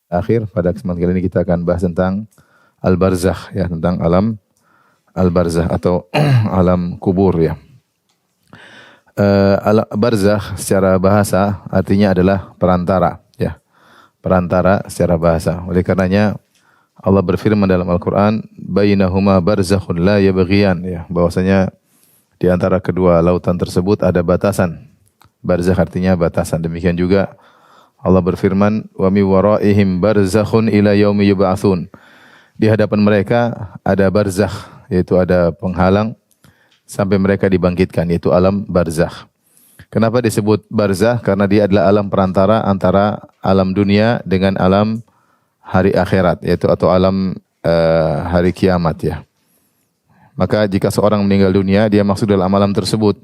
akhir. Pada kesempatan kali ini kita akan bahas tentang al-barzakh ya, tentang alam al-barzakh atau alam kubur ya. Barzakh secara bahasa artinya adalah perantara ya. Perantara secara bahasa. Oleh karenanya Allah berfirman dalam Al-Qur'an, "Bainahuma barzakhun la yabghiyan" ya, bahwasanya di antara kedua lautan tersebut ada batasan. Barzakh artinya batasan. Demikian juga Allah berfirman, "Wa mi waraihim barzakhun ila yaumi yub'atsun." Di hadapan mereka ada barzakh, yaitu ada penghalang sampai mereka dibangkitkan, yaitu alam barzakh. Kenapa disebut barzakh? Karena dia adalah alam perantara antara alam dunia dengan alam hari akhirat, yaitu atau alam hari kiamat ya. Maka jika seorang meninggal dunia, dia masuk dalam alam tersebut.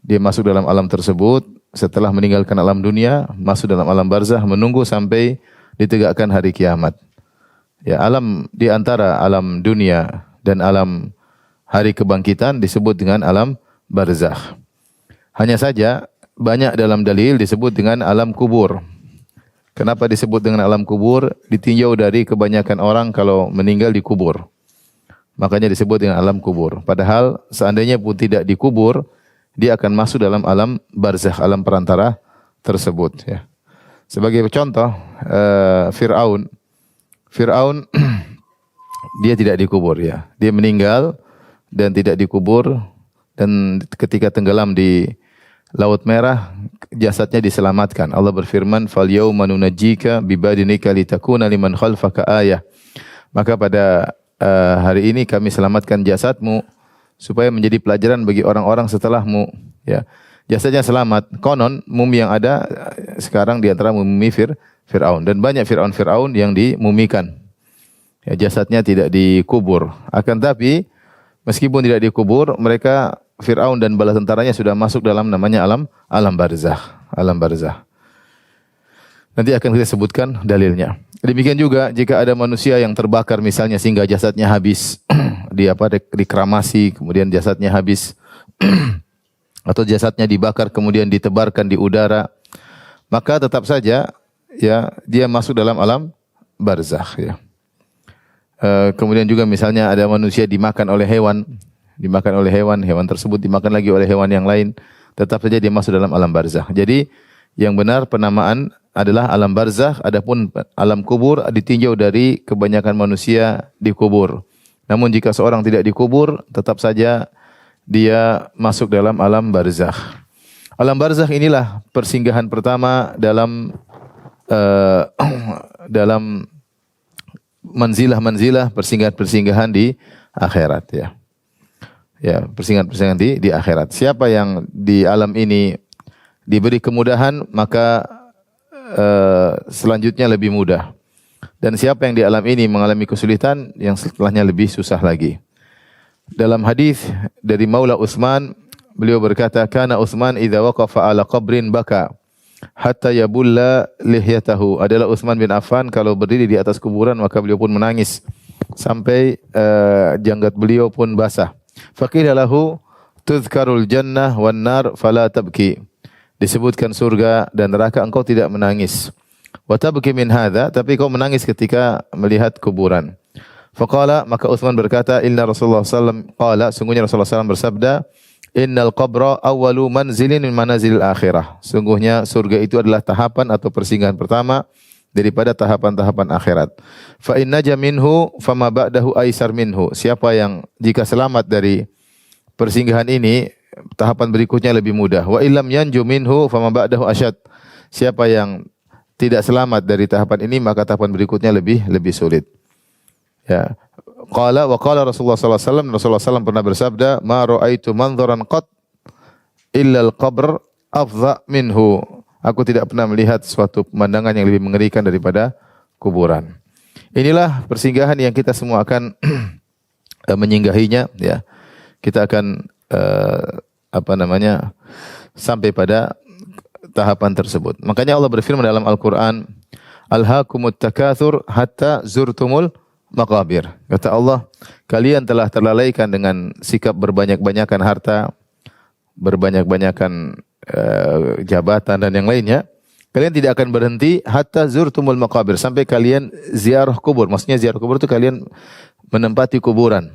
Dia masuk dalam alam tersebut, setelah meninggalkan alam dunia, masuk dalam alam barzakh, menunggu sampai ditegakkan hari kiamat. Ya, alam di antara alam dunia dan alam hari kebangkitan disebut dengan alam barzakh. Hanya saja banyak dalam dalil disebut dengan alam kubur. Kenapa disebut dengan alam kubur? Ditinjau dari kebanyakan orang kalau meninggal dikubur. Makanya disebut dengan alam kubur. Padahal seandainya pun tidak dikubur, dia akan masuk dalam alam barzakh, alam perantara tersebut ya. Sebagai contoh, Fir'aun dia tidak dikubur ya. Dia meninggal dan tidak dikubur, dan ketika tenggelam di Laut Merah jasadnya diselamatkan. Allah berfirman, "Fal yauma nunajjika bi badinika litakuna liman khalfaka ayah." Maka pada hari ini kami selamatkan jasadmu supaya menjadi pelajaran bagi orang-orang setelahmu ya. Jasadnya selamat. Konon mumi yang ada sekarang di antara mumi Fir'aun, dan banyak Fir'aun yang dimumikan. Ya, jasadnya tidak dikubur. Akan tapi meskipun tidak dikubur, mereka Fir'aun dan bala tentaranya sudah masuk dalam namanya alam barzakh, alam barzakh. Nanti akan kita sebutkan dalilnya. Demikian juga jika ada manusia yang terbakar misalnya sehingga jasadnya habis, dikramasi kemudian jasadnya habis atau jasadnya dibakar kemudian ditebarkan di udara, maka tetap saja ya dia masuk dalam alam barzakh ya. Kemudian juga misalnya ada manusia dimakan oleh hewan, hewan tersebut dimakan lagi oleh hewan yang lain, tetap saja dia masuk dalam alam barzakh. Jadi yang benar penamaan adalah alam barzakh, adapun alam kubur ditinjau dari kebanyakan manusia dikubur. Namun jika seorang tidak dikubur, tetap saja dia masuk dalam alam barzakh. Alam barzakh inilah persinggahan pertama dalam dalam manzilah-manzilah, persinggahan-persinggahan di akhirat ya. Ya, persinggahan-persinggahan di akhirat. Siapa yang di alam ini diberi kemudahan, maka selanjutnya lebih mudah. Dan siapa yang di alam ini mengalami kesulitan, yang setelahnya lebih susah lagi. Dalam hadis dari Maula Utsman, beliau berkata, "Kana Utsman idza waqafa ala qabrin baka hatta yabulla lihyatahu." Adalah Utsman bin Affan kalau berdiri di atas kuburan maka beliau pun menangis sampai janggut beliau pun basah. Faqila lahu tuzkarul jannah wan nar fala tabki. Disebutkan surga dan neraka, engkau tidak menangis. Wa tabki min hadza, tapi kau menangis ketika melihat kuburan. Faqala, maka Utsman berkata, "Inna Rasulullah sallallahu alaihi wasallam qala," sungguhnya Rasulullah sallallahu bersabda, "Innal qabra awwalu manzilin min manazilil akhirah." Sungguhnya surga itu adalah tahapan atau persinggahan pertama daripada tahapan-tahapan akhirat. Fa in naja minhu fama ba'dahu aisar minhu. Siapa yang jika selamat dari persinggahan ini, tahapan berikutnya lebih mudah. Wa illam yanju minhu fama ba'dahu asyad. Siapa yang tidak selamat dari tahapan ini, maka tahapan berikutnya lebih sulit. Ya. Qala Rasulullah sallallahu alaihi wasallam, Rasulullah sallallahu pernah bersabda, "Ma ra'aitu manzaran qat illa al-qabr afdha minhu." Aku tidak pernah melihat suatu pemandangan yang lebih mengerikan daripada kuburan. Inilah persinggahan yang kita semua akan menyinggahinya ya. Kita akan sampai pada tahapan tersebut. Makanya Allah berfirman dalam Al-Qur'an, "Alhaakumut takatsur hatta zurtumul maqabir." Kata Allah, kalian telah terlalaikan dengan sikap berbanyak-banyakan harta, berbanyak-banyakan jabatan dan yang lainnya, kalian tidak akan berhenti hatta zurtumul maqabir, sampai kalian ziarah kubur. Maksudnya ziarah kubur itu kalian menempati kuburan,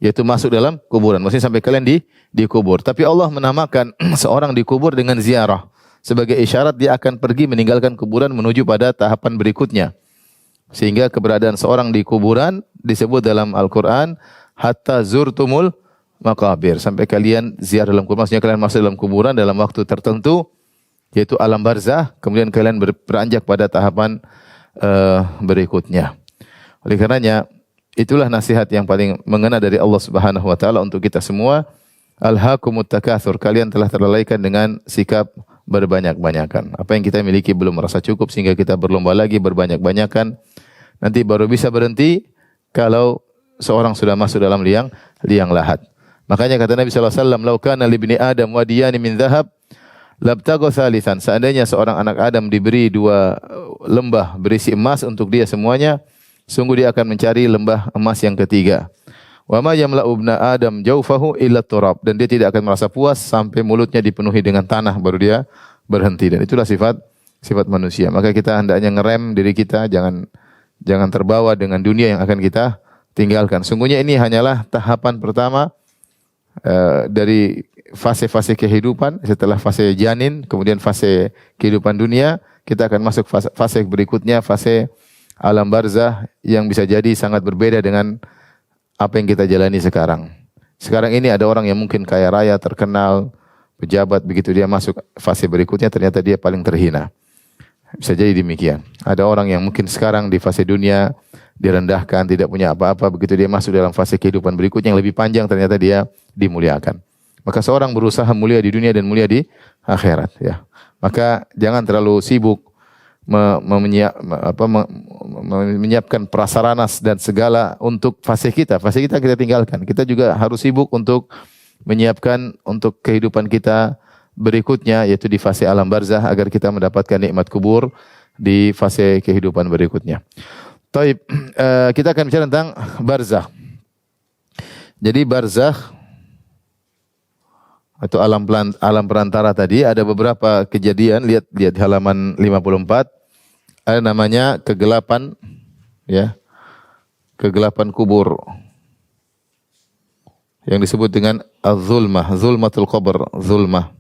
yaitu masuk dalam kuburan. Maksudnya sampai kalian di kubur. Tapi Allah menamakan seorang di kubur dengan ziarah sebagai isyarat dia akan pergi meninggalkan kuburan menuju pada tahapan berikutnya. Sehingga keberadaan seorang di kuburan disebut dalam Al-Qur'an hatta zurtumul maqabir, sampai kalian ziarah dalam kubur. Maksudnya kalian masuk dalam kuburan dalam waktu tertentu, yaitu alam barzah, kemudian kalian beranjak pada tahapan berikutnya. Oleh karenanya, itulah nasihat yang paling mengena dari Allah Subhanahu wa taala untuk kita semua. Alhaakumut takatsur, kalian telah terlalaikan dengan sikap berbanyak-banyakan. Apa yang kita miliki belum merasa cukup sehingga kita berlomba lagi berbanyak-banyakan. Nanti baru bisa berhenti kalau seorang sudah masuk dalam liang lahat. Makanya kata Nabi sallallahu alaihi wasallam, "Lau kana li ibni Adam wadiyani min dhahab, labtagha thalithan." Seandainya seorang anak Adam diberi 2 lembah berisi emas untuk dia semuanya, sungguh dia akan mencari lembah emas yang ketiga. Wa ma yamla'u ibna Adam jawfahu illa turab, dan dia tidak akan merasa puas sampai mulutnya dipenuhi dengan tanah baru dia berhenti. Dan itulah sifat manusia. Maka kita hendaknya ngerem diri kita, jangan terbawa dengan dunia yang akan kita tinggalkan. Sungguhnya ini hanyalah tahapan pertama dari fase-fase kehidupan. Setelah fase janin, kemudian fase kehidupan dunia, kita akan masuk fase berikutnya, fase alam barzah yang bisa jadi sangat berbeda dengan apa yang kita jalani sekarang. Sekarang ini ada orang yang mungkin kaya raya, terkenal, pejabat, begitu dia masuk fase berikutnya ternyata dia paling terhina. Bisa jadi demikian. Ada orang yang mungkin sekarang di fase dunia direndahkan, tidak punya apa-apa, begitu dia masuk dalam fase kehidupan berikutnya yang lebih panjang ternyata dia dimuliakan. Maka seorang berusaha mulia di dunia dan mulia di akhirat, ya. Maka jangan terlalu sibuk menyiapkan prasarana dan segala untuk fase kita. Fase kita tinggalkan. Kita juga harus sibuk untuk menyiapkan untuk kehidupan kita berikutnya, yaitu di fase alam barzah, agar kita mendapatkan nikmat kubur di fase kehidupan berikutnya. Taib, kita akan bicara tentang barzah. Jadi barzah atau alam perantara tadi ada beberapa kejadian. Lihat halaman 54. Ada namanya kegelapan, ya, kegelapan kubur, yang disebut dengan az-zulmah, zulmatul qabr, zulmah.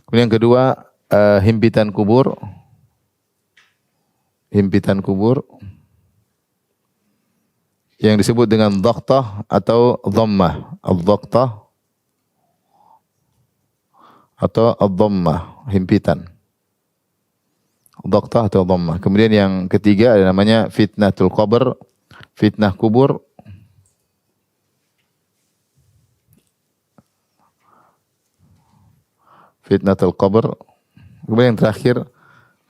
Kemudian yang kedua, himpitan kubur, yang disebut dengan dhaqtah atau dhammah, ad-dhaqtah atau ad-dhammah, himpitan. Dhaqtah atau dhammah. Kemudian yang ketiga ada namanya fitnatul qabr, fitnah kubur. Fitnatul qabr. Kemudian yang terakhir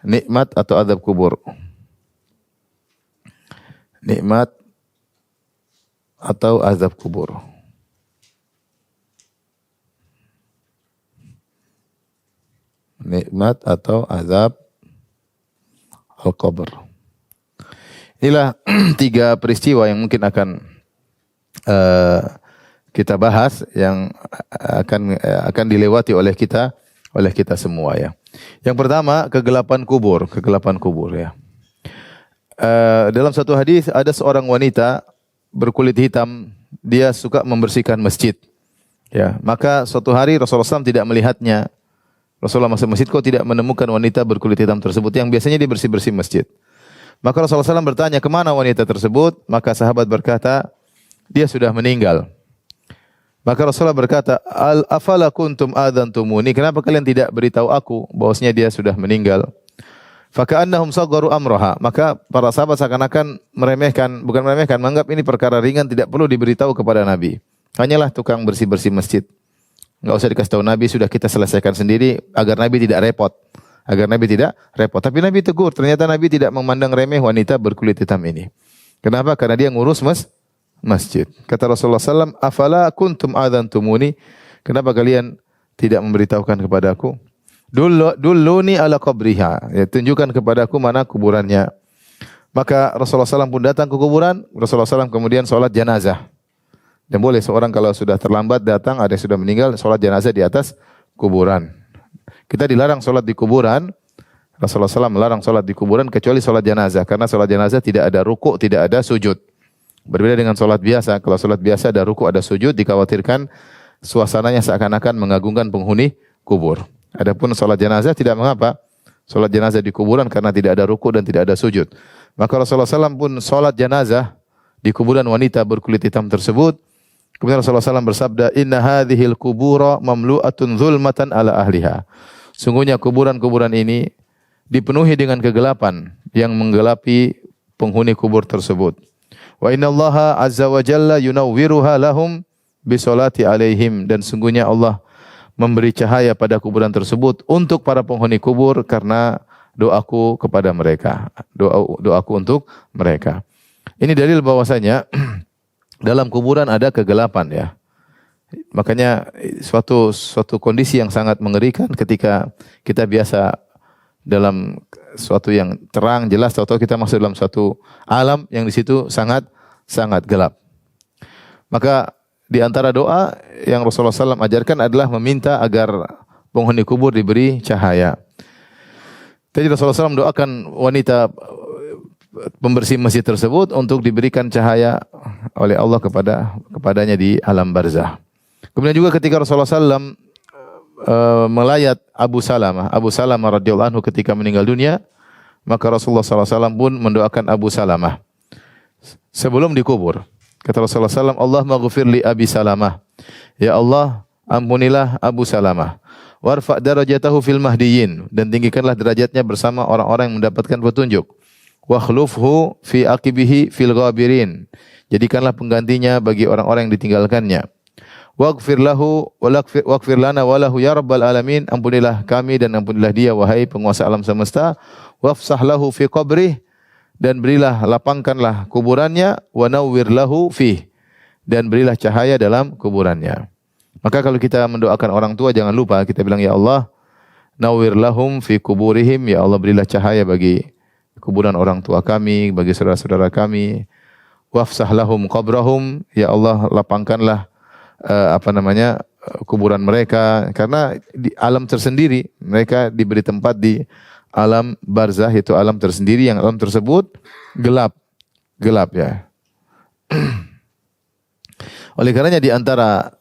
nikmat atau azab kubur. Nikmat atau azab kubur. Nikmat atau azab al-qabr. Inilah 3 peristiwa yang mungkin akan kita bahas, yang akan dilewati oleh kita semua, ya. Yang pertama, kegelapan kubur, ya. Dalam satu hadis ada seorang wanita berkulit hitam, dia suka membersihkan masjid, ya. Maka suatu hari Rasulullah SAW tidak melihatnya. Rasulullah masuk masjid, kok tidak menemukan wanita berkulit hitam tersebut yang biasanya dia bersih-bersih masjid. Maka Rasulullah SAW bertanya, kemana wanita tersebut? Maka sahabat berkata, dia sudah meninggal. Maka Rasulullah berkata, afala kuntum adantumuni, kenapa kalian tidak beritahu aku bahwasanya dia sudah meninggal? Faka'annahum sagharu amraha. Maka para sahabat seakan-akan menganggap ini perkara ringan, tidak perlu diberitahu kepada Nabi. Hanyalah tukang bersih-bersih masjid. Enggak usah dikasih tahu Nabi, sudah kita selesaikan sendiri agar Nabi tidak repot. Tapi Nabi tegur, ternyata Nabi tidak memandang remeh wanita berkulit hitam ini. Kenapa? Karena dia ngurus masjid. Kata Rasulullah SAW, afala kuntum adantumuni, kenapa kalian tidak memberitahukan kepadaku? Dulluni ala qabriha, ya, tunjukkan kepadaku mana kuburannya. Maka Rasulullah SAW pun datang ke kuburan. Rasulullah SAW kemudian sholat janazah. Dan boleh seorang kalau sudah terlambat datang, ada yang sudah meninggal, sholat jenazah di atas kuburan. Kita dilarang sholat di kuburan Rasulullah SAW melarang sholat di kuburan kecuali sholat jenazah. Karena sholat jenazah tidak ada ruku, tidak ada sujud. Berbeda dengan sholat biasa. Kalau sholat biasa ada ruku, ada sujud, dikhawatirkan suasananya seakan-akan mengagungkan penghuni kubur. Adapun sholat jenazah tidak mengapa. Sholat jenazah di kuburan karena tidak ada ruku dan tidak ada sujud. Maka Rasulullah SAW pun sholat jenazah di kuburan wanita berkulit hitam tersebut. Kemudian Rasulullah SAW bersabda, Inna hadhil kubura mamlu'atun zulmatan ala ahliha. Sungguhnya kuburan-kuburan ini dipenuhi dengan kegelapan yang menggelapi penghuni kubur tersebut. Wa inna Allaha azza wa jalla yunawwiruha lahum bisolati alaihim. Dan sungguhnya Allah memberi cahaya pada kuburan tersebut untuk para penghuni kubur karena doaku kepada mereka. Doaku untuk mereka. Ini dalil bahwasanya dalam kuburan ada kegelapan ya. Makanya suatu kondisi yang sangat mengerikan ketika kita biasa dalam suatu yang terang, jelas, atau kita masuk dalam suatu alam yang di situ sangat gelap. Maka di antara doa yang Rasulullah SAW ajarkan adalah meminta agar penghuni kubur diberi cahaya. Jadi Rasulullah SAW doakan wanita pembersih masjid tersebut untuk diberikan cahaya oleh Allah kepadanya di alam barzah. Kemudian juga ketika Rasulullah SAW melayat Abu Salamah radhiyallahu anhu ketika meninggal dunia, maka Rasulullah SAW pun mendoakan Abu Salamah sebelum dikubur. Kata Rasulullah SAW, Allahumma ghfir li Abi Salamah. Ya Allah, ampunilah Abu Salamah. Warfa' darajatahu fil mahdiyyin. Dan tinggikanlah derajatnya bersama orang-orang yang mendapatkan petunjuk. Wakhlufhu fi aqibihi fil ghabirin. Jadikanlah penggantinya bagi orang-orang yang ditinggalkannya. Waghfir lahu waghfir lana wa lahu ya rabbal alamin. Ampunilah kami dan ampunilah dia wahai penguasa alam semesta. Wafsah lahu fi qabrih, dan berilah lapangkanlah kuburannya, wa nawwir lahu fih, dan berilah cahaya dalam kuburannya. Maka kalau kita mendoakan orang tua jangan lupa kita bilang ya Allah nawwir lahum fi kuburihim, ya Allah berilah cahaya bagi kuburan orang tua kami, bagi saudara-saudara kami. Wafsah lahum qabrahum, ya Allah lapangkanlah kuburan mereka, karena di alam tersendiri mereka diberi tempat di alam barzah, itu alam tersendiri yang alam tersebut gelap ya. Oleh karenanya di antara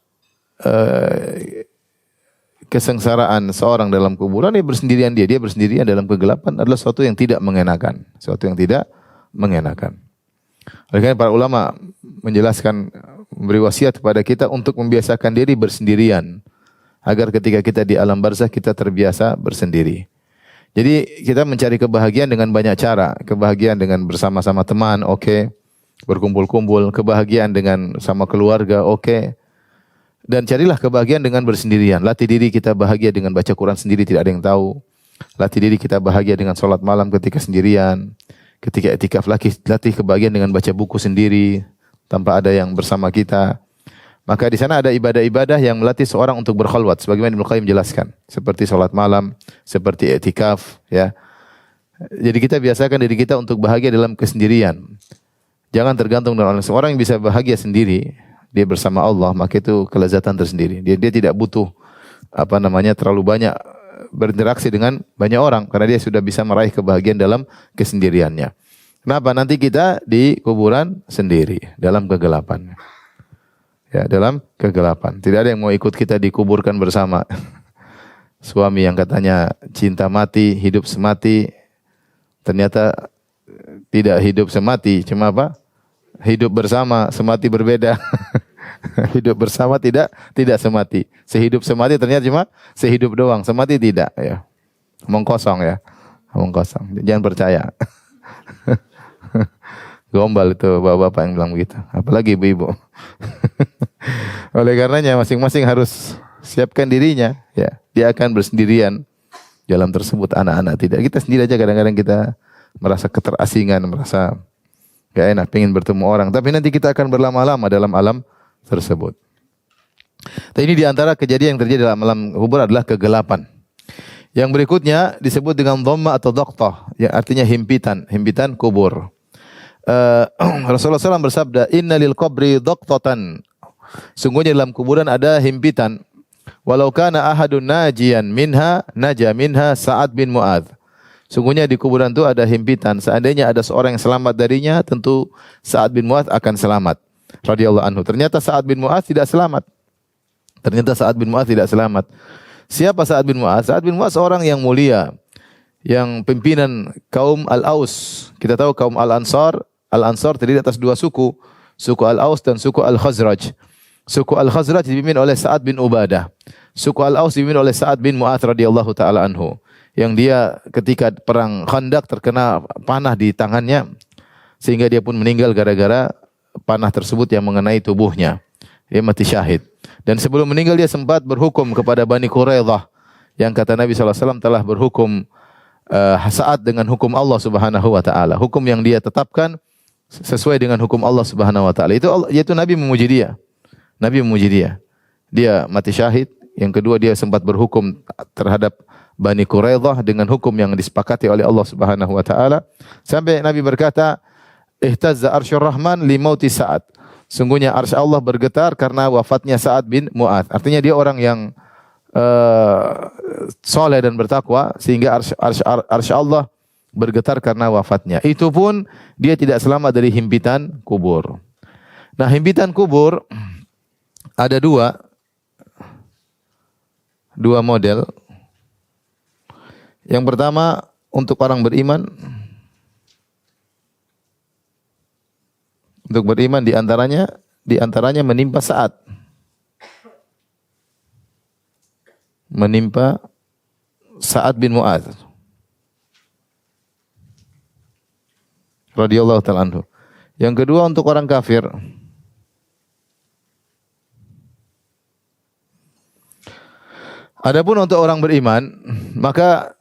kesengsaraan seorang dalam kuburan dia bersendirian dalam kegelapan adalah sesuatu yang tidak mengenakan, Oleh karena para ulama menjelaskan, memberi wasiat kepada kita untuk membiasakan diri bersendirian agar ketika kita di alam barzah kita terbiasa bersendiri. Jadi kita mencari kebahagiaan dengan banyak cara. Kebahagiaan dengan bersama-sama teman, oke. Berkumpul-kumpul. Kebahagiaan dengan sama keluarga, oke. Dan carilah kebahagiaan dengan bersendirian. Latih diri kita bahagia dengan baca Quran sendiri, tidak ada yang tahu. Latih diri kita bahagia dengan sholat malam ketika sendirian. Ketika i'tikaf, latih kebahagiaan dengan baca buku sendiri tanpa ada yang bersama kita. Maka di sana ada ibadah-ibadah yang melatih seorang untuk berkhalwat, sebagaimana Ibnu Qayyim jelaskan, seperti sholat malam, seperti i'tikaf, ya. Jadi kita biasakan diri kita untuk bahagia dalam kesendirian. Jangan tergantung dengan orang. Seorang yang bisa bahagia sendiri, dia bersama Allah, maka itu kelezatan tersendiri. Dia tidak butuh terlalu banyak berinteraksi dengan banyak orang, karena dia sudah bisa meraih kebahagiaan dalam kesendiriannya. Kenapa? Nanti kita di kuburan sendiri dalam kegelapan. Ya, dalam kegelapan. Tidak ada yang mau ikut kita dikuburkan bersama. Suami yang katanya cinta mati, hidup semati, ternyata tidak hidup semati, cuma hidup bersama, semati berbeda. Hidup bersama tidak semati. Sehidup semati ternyata cuma sehidup doang, semati tidak, ya. Omong kosong ya. Omong kosong. Jangan percaya. Gombal itu bapak-bapak yang bilang begitu. Apalagi ibu-ibu. Oleh karenanya masing-masing harus siapkan dirinya. Ya, dia akan bersendirian dalam tersebut, anak-anak tidak. Kita sendiri aja kadang-kadang kita merasa keterasingan, merasa gak enak, pengen bertemu orang. Tapi nanti kita akan berlama-lama dalam alam tersebut. Dan ini diantara kejadian yang terjadi dalam alam kubur adalah kegelapan. Yang berikutnya disebut dengan dhamma atau dhaqtah, yang artinya himpitan kubur. Rasulullah SAW bersabda, Inna lil qabri dhaqtatan. Sungguhnya dalam kuburan ada himpitan. Walau kana ahadun najian minha, naja minha Sa'ad bin Mu'adz. Sungguhnya di kuburan itu ada himpitan. Seandainya ada seorang yang selamat darinya, tentu Sa'ad bin Mu'adz akan selamat. Radhiyallahu anhu. Ternyata Sa'ad bin Mu'adz tidak selamat. Siapa Sa'ad bin Mu'adz? Sa'ad bin Mu'adz seorang yang mulia, yang pimpinan kaum Al-Aus. Kita tahu kaum Al-Ansar. Al-Ansar terdiri atas dua suku. Suku Al-Aus dan suku Al-Khazraj. Suku Al-Khazraj dipimpin oleh Sa'ad bin Ubadah. Suku Al-Aus dipimpin oleh Sa'ad bin Mu'adz radhiyallahu taala anhu. Yang dia ketika perang Khandaq terkena panah di tangannya sehingga dia pun meninggal gara-gara panah tersebut yang mengenai tubuhnya. Dia mati syahid. Dan sebelum meninggal dia sempat berhukum kepada Bani Quraidah yang kata Nabi SAW telah berhukum Sa'ad dengan hukum Allah Subhanahu wa taala. Hukum yang dia tetapkan sesuai dengan hukum Allah Subhanahu wa taala. Yaitu Nabi memuji dia. Dia mati syahid. Yang kedua dia sempat berhukum terhadap Bani Quraidah dengan hukum yang disepakati oleh Allah Subhanahu wa taala. Sampai Nabi berkata, "Ihtazza arsyur Rahman li mauti Sa'ad." Sungguhnya arsy Allah bergetar karena wafatnya Sa'ad bin Mu'adz. Artinya dia orang yang soleh dan bertakwa sehingga arsy Allah bergetar karena wafatnya. Itu pun dia tidak selamat dari himpitan kubur. Nah, himpitan kubur ada dua model. Yang pertama untuk orang beriman. Untuk beriman di antaranya menimpa Sa'ad. Menimpa Sa'ad bin Mu'adz radhiyallahu ta'ala anhu. Yang kedua untuk orang kafir. Adapun untuk orang beriman, maka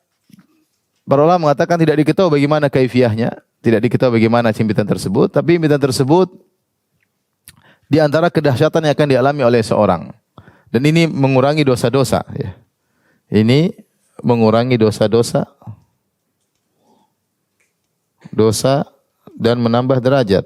para ulama mengatakan tidak diketahui bagaimana kaifiyahnya, tidak diketahui bagaimana himpitan tersebut, tapi himpitan tersebut di antara kedahsyatan yang akan dialami oleh seorang. Dan ini mengurangi dosa-dosa, ya. Ini mengurangi dosa-dosa dan menambah derajat.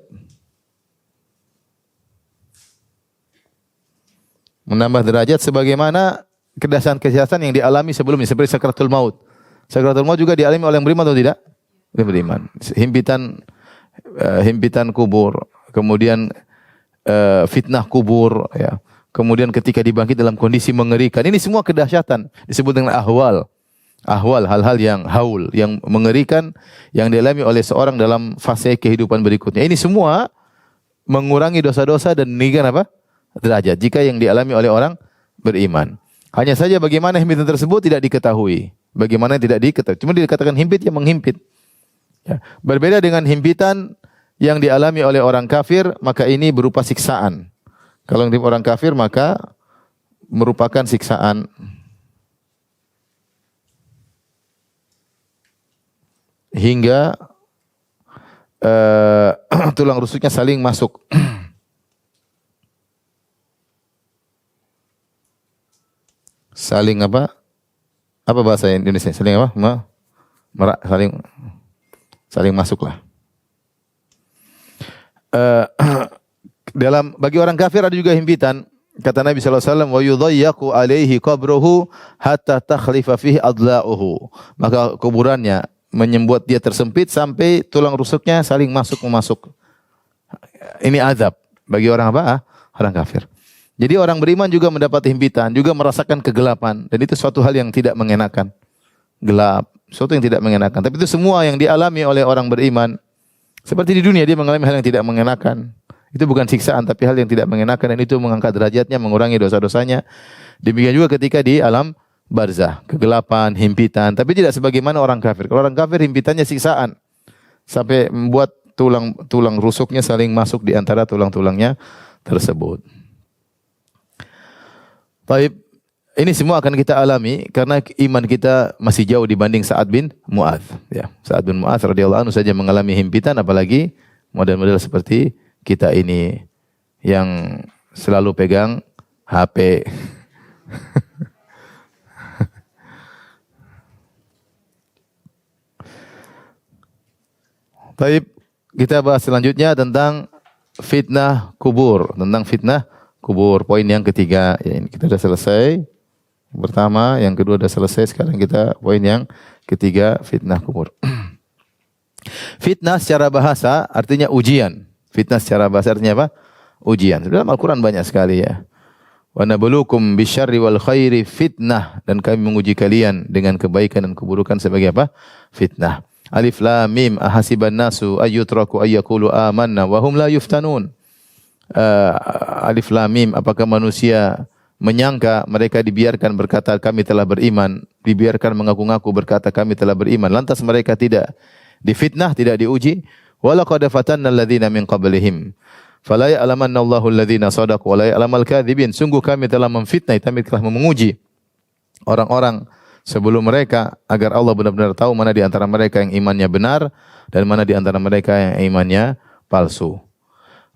Menambah derajat sebagaimana kedahsyatan-kedahsyatan yang dialami sebelumnya seperti sakaratul maut. Sakaratul maut juga dialami oleh yang beriman atau tidak? Yang beriman. Himpitan kubur, kemudian fitnah kubur, ya. Kemudian ketika dibangkit dalam kondisi mengerikan. Ini semua kedahsyatan disebut dengan ahwal. Ahwal, hal-hal yang haul, yang mengerikan yang dialami oleh seorang dalam fase kehidupan berikutnya. Ini semua mengurangi dosa-dosa dan meninggikan apa? Derajat jika yang dialami oleh orang beriman. Hanya saja bagaimana himpitan tersebut tidak diketahui. Bagaimana tidak diketahui. Cuma dikatakan himpit yang menghimpit. Ya. Berbeda dengan himpitan yang dialami oleh orang kafir, maka ini berupa siksaan. Kalau yang orang kafir maka merupakan siksaan. Hingga tulang rusuknya saling masuk. Saling apa? Apa bahasa Indonesia? Saling apa? Saling masuklah. Bagi orang kafir ada juga himpitan. Kata Nabi sallallahu alaihi wasallam, "Wa yudhayyaqu alaihi qabruhu hatta takhlifa fihi adla'uhu." Maka kuburannya membuat dia tersempit sampai tulang rusuknya saling masuk. Ini azab bagi orang apa? Orang kafir. Jadi orang beriman juga mendapat himpitan, juga merasakan kegelapan, dan itu suatu hal yang tidak mengenakan. Gelap, suatu yang tidak mengenakan. Tapi itu semua yang dialami oleh orang beriman. Seperti di dunia dia mengalami hal yang tidak mengenakan. Itu bukan siksaan tapi hal yang tidak mengenakan, dan itu mengangkat derajatnya, mengurangi dosa-dosanya. Demikian juga ketika di alam barzah, kegelapan, himpitan, tapi tidak sebagaimana orang kafir. Kalau orang kafir himpitannya siksaan sampai membuat tulang rusuknya saling masuk di antara tulang-tulangnya tersebut. Baik, ini semua akan kita alami karena iman kita masih jauh dibanding Sa'ad bin Mu'adz. Ya, Sa'ad bin Mu'adz radhiyallahu anhu saja mengalami himpitan, apalagi model-model seperti kita ini yang selalu pegang HP. Baik, kita bahas selanjutnya tentang fitnah kubur, Poin yang ketiga, ya, ini kita sudah selesai. Pertama, yang kedua sudah selesai. Sekarang kita poin yang ketiga, fitnah kubur. Fitnah secara bahasa artinya ujian. Fitnah secara bahasa artinya apa? Ujian. Dalam Al-Quran banyak sekali ya. Wa nabluukum bisyarri wal khairi fitnah, dan kami menguji kalian dengan kebaikan dan keburukan sebagai apa? Fitnah. Alif lam mim ahasiban nasu ayyutraku ayyaqulu amanna wa hum la yuftanun. Alif lam mim, apakah manusia menyangka mereka dibiarkan berkata kami telah beriman, dibiarkan mengaku-ngaku berkata kami telah beriman, lantas mereka tidak difitnah, tidak diuji? Walaqad fatanna alladziina min qablihim fala ya'lamanna Allahu alladziina shadaqu wa la ya'lamal kadzibin. Sungguh kami telah memfitnah, kami telah menguji orang-orang sebelum mereka agar Allah benar-benar tahu mana di antara mereka yang imannya benar dan mana di antara mereka yang imannya palsu.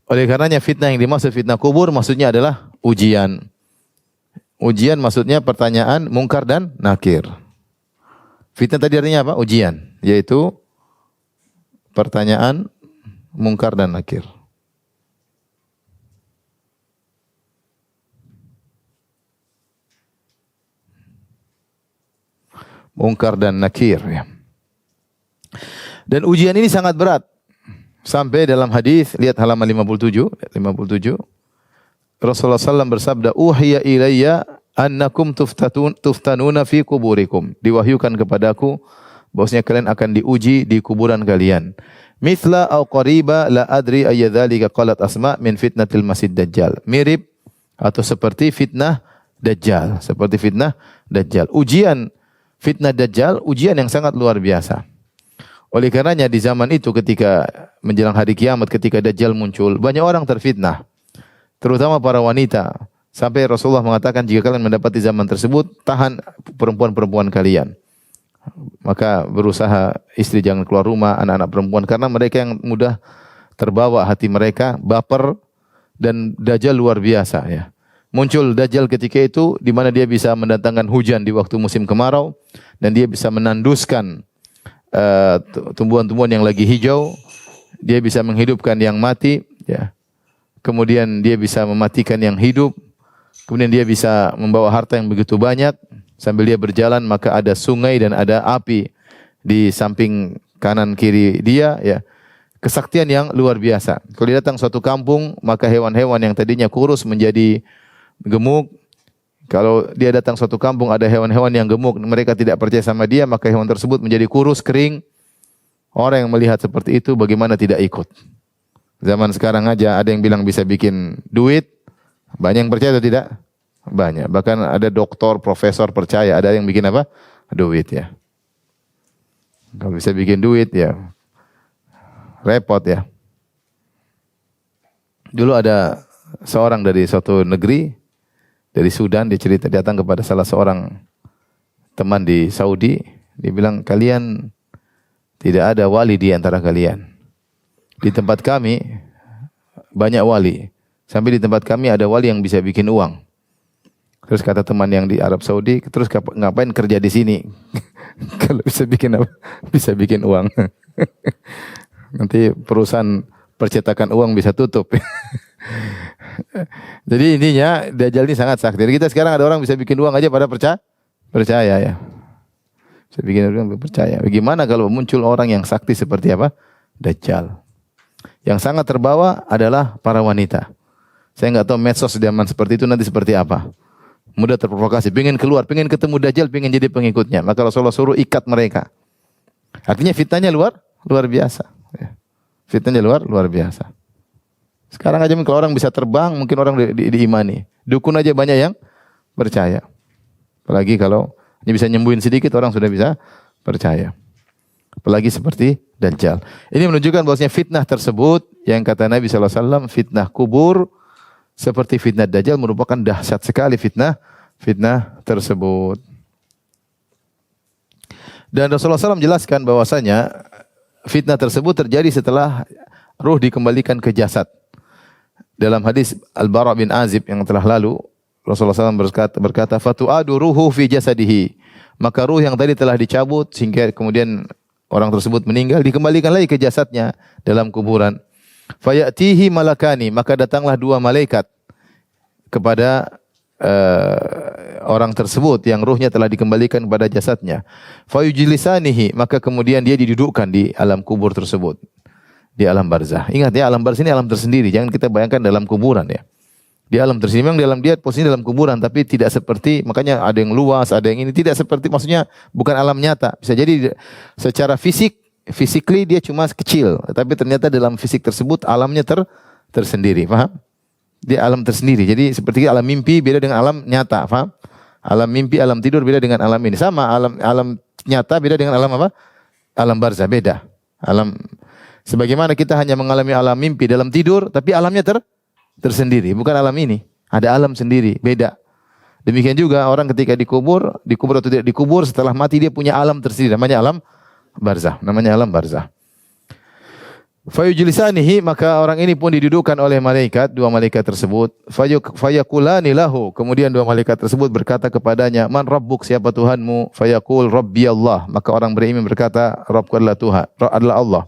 Oleh karenanya fitnah yang dimaksud fitnah kubur maksudnya adalah ujian. Ujian maksudnya pertanyaan mungkar dan nakir. Fitnah tadi artinya apa? Ujian, yaitu pertanyaan mungkar dan nakir. Mungkar dan nakir ya. Dan ujian ini sangat berat. Sampai dalam hadis, lihat halaman 57, Rasulullah SAW bersabda, "Uhiya ilayya annakum tuftanuna fi kuburikum." Diwahyukan kepadaku bahwasanya kalian akan diuji di kuburan kalian. Mithla aw qariba la adri ayyadzalika qalat Asma min fitnatil Masih Dajjal. Mirip atau seperti fitnah Dajjal, seperti fitnah Dajjal. Ujian fitnah Dajjal, ujian yang sangat luar biasa. Oleh karenanya di zaman itu ketika menjelang hari kiamat, ketika Dajjal muncul, banyak orang terfitnah, terutama para wanita. Sampai Rasulullah mengatakan, jika kalian mendapati zaman tersebut, tahan perempuan-perempuan kalian. Maka berusaha istri jangan keluar rumah, anak-anak perempuan, karena mereka yang mudah terbawa hati mereka, baper, dan Dajjal luar biasa ya. Muncul Dajjal ketika itu, di mana dia bisa mendatangkan hujan di waktu musim kemarau, dan dia bisa menanduskan tumbuhan-tumbuhan yang lagi hijau, dia bisa menghidupkan yang mati, ya. Kemudian dia bisa mematikan yang hidup, kemudian dia bisa membawa harta yang begitu banyak. Sambil dia berjalan maka ada sungai dan ada api di samping kanan kiri dia, ya. Kesaktian yang luar biasa. Kalau dia datang suatu kampung, maka hewan-hewan yang tadinya kurus menjadi gemuk. Kalau dia datang suatu kampung ada hewan-hewan yang gemuk, mereka tidak percaya sama dia, maka hewan tersebut menjadi kurus, kering. Orang yang melihat seperti itu bagaimana tidak ikut? Zaman sekarang aja ada yang bilang bisa bikin duit. Banyak yang percaya atau tidak? Banyak. Bahkan ada doktor, profesor percaya. Ada yang bikin apa? Duit ya. Kalau bisa bikin duit ya repot ya. Dulu ada seorang dari suatu negeri, dari Sudan, dia cerita, datang kepada salah seorang teman di Saudi. Dia bilang, kalian tidak ada wali di antara kalian. Di tempat kami banyak wali. Sampai di tempat kami ada wali yang bisa bikin uang. Terus kata teman yang di Arab Saudi, terus ngapain kerja di sini? Kalau bisa bikin apa? Bisa bikin uang. Nanti perusahaan percetakan uang bisa tutup. Jadi intinya Dajjal ini sangat sakti. Kita sekarang ada orang bisa bikin uang aja pada percaya ya. Bisa bikin uang percaya. Bagaimana kalau muncul orang yang sakti seperti apa? Dajjal. Yang sangat terbawa adalah para wanita. Saya nggak tahu medsos zaman seperti itu nanti seperti apa. Mudah terprovokasi, pengen keluar, pengen ketemu Dajjal, pengen jadi pengikutnya. Maka Rasulullah suruh ikat mereka. Artinya fitnahnya luar biasa. Fitnahnya luar biasa. Sekarang aja kalau orang bisa terbang, mungkin orang diimani. Dukun aja banyak yang percaya. Apalagi kalau ini bisa nyembuhin sedikit, orang sudah bisa percaya. Apalagi seperti Dajjal. Ini menunjukkan bahwasanya fitnah tersebut, yang kata Nabi SAW, fitnah kubur, seperti fitnah Dajjal, merupakan dahsyat sekali fitnah tersebut. Dan Rasulullah SAW menjelaskan bahwasanya fitnah tersebut terjadi setelah ruh dikembalikan ke jasad. Dalam hadis Al-Bara' bin Azib yang telah lalu, Rasulullah SAW berkata, "Fatu'adu ruhu fi jasadihi." Maka ruh yang tadi telah dicabut sehingga kemudian orang tersebut meninggal, dikembalikan lagi ke jasadnya dalam kuburan. Fayatihi malakani, maka datanglah dua malaikat kepada orang tersebut yang ruhnya telah dikembalikan kepada jasadnya. Fayujlisanihi, maka kemudian dia didudukkan di alam kubur tersebut, di alam barzah. Ingat ya, alam barzah ini alam tersendiri. Jangan kita bayangkan dalam kuburan ya. Di alam tersendiri memang dalam dia posisinya dalam kuburan, tapi tidak seperti, makanya ada yang luas, ada yang ini tidak seperti, maksudnya bukan alam nyata. Bisa jadi secara physically dia cuma kecil, tapi ternyata dalam fisik tersebut alamnya tersendiri, paham? Dia alam tersendiri. Jadi seperti alam mimpi beda dengan alam nyata, paham? Alam mimpi, alam tidur beda dengan alam ini. Sama, alam nyata beda dengan alam apa? Alam barzah beda. Sebagaimana kita hanya mengalami alam mimpi dalam tidur, tapi alamnya tersendiri, bukan alam ini. Ada alam sendiri, beda. Demikian juga orang ketika dikubur atau tidak dikubur, setelah mati dia punya alam tersendiri, namanya alam barzah. Fayujlisanihi, maka orang ini pun didudukkan oleh malaikat, dua malaikat tersebut. Fayaqulani lahu, kemudian dua malaikat tersebut berkata kepadanya, man rabbuk, siapa Tuhanmu? Fayaqul rabbi Allah, maka orang beriman berkata, Rabbku adalah Tuhan, adalah Allah.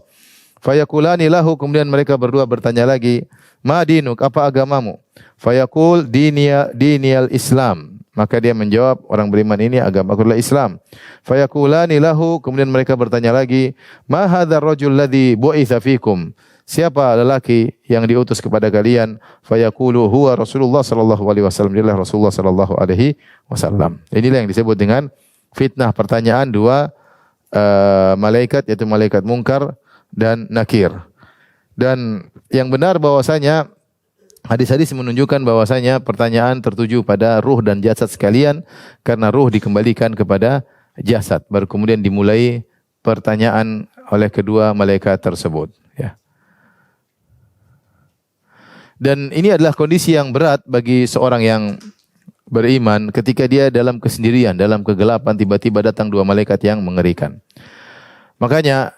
Fayaqulani lahu, kemudian mereka berdua bertanya lagi, ma dinuk, apa agamamu? Fayaqul diniyal Islam. Maka dia menjawab, orang beriman ini agama aku adalah Islam. Fayaqulani lahu, kemudian mereka bertanya lagi, ma hadzal rajul ladzi bu'itsa fikum? Siapa lelaki yang diutus kepada kalian? Fayaqulu huwa Rasulullah sallallahu alaihi wasallam. Dialah Rasulullah sallallahu alaihi wasallam. Inilah yang disebut dengan fitnah pertanyaan dua malaikat, yaitu malaikat Munkar dan Nakir. Dan yang benar bahwasanya hadis-hadis menunjukkan bahwasanya pertanyaan tertuju pada ruh dan jasad sekalian, karena ruh dikembalikan kepada jasad. Baru kemudian dimulai pertanyaan oleh kedua malaikat tersebut. Ya. Dan ini adalah kondisi yang berat bagi seorang yang beriman ketika dia dalam kesendirian, dalam kegelapan, tiba-tiba datang dua malaikat yang mengerikan. Makanya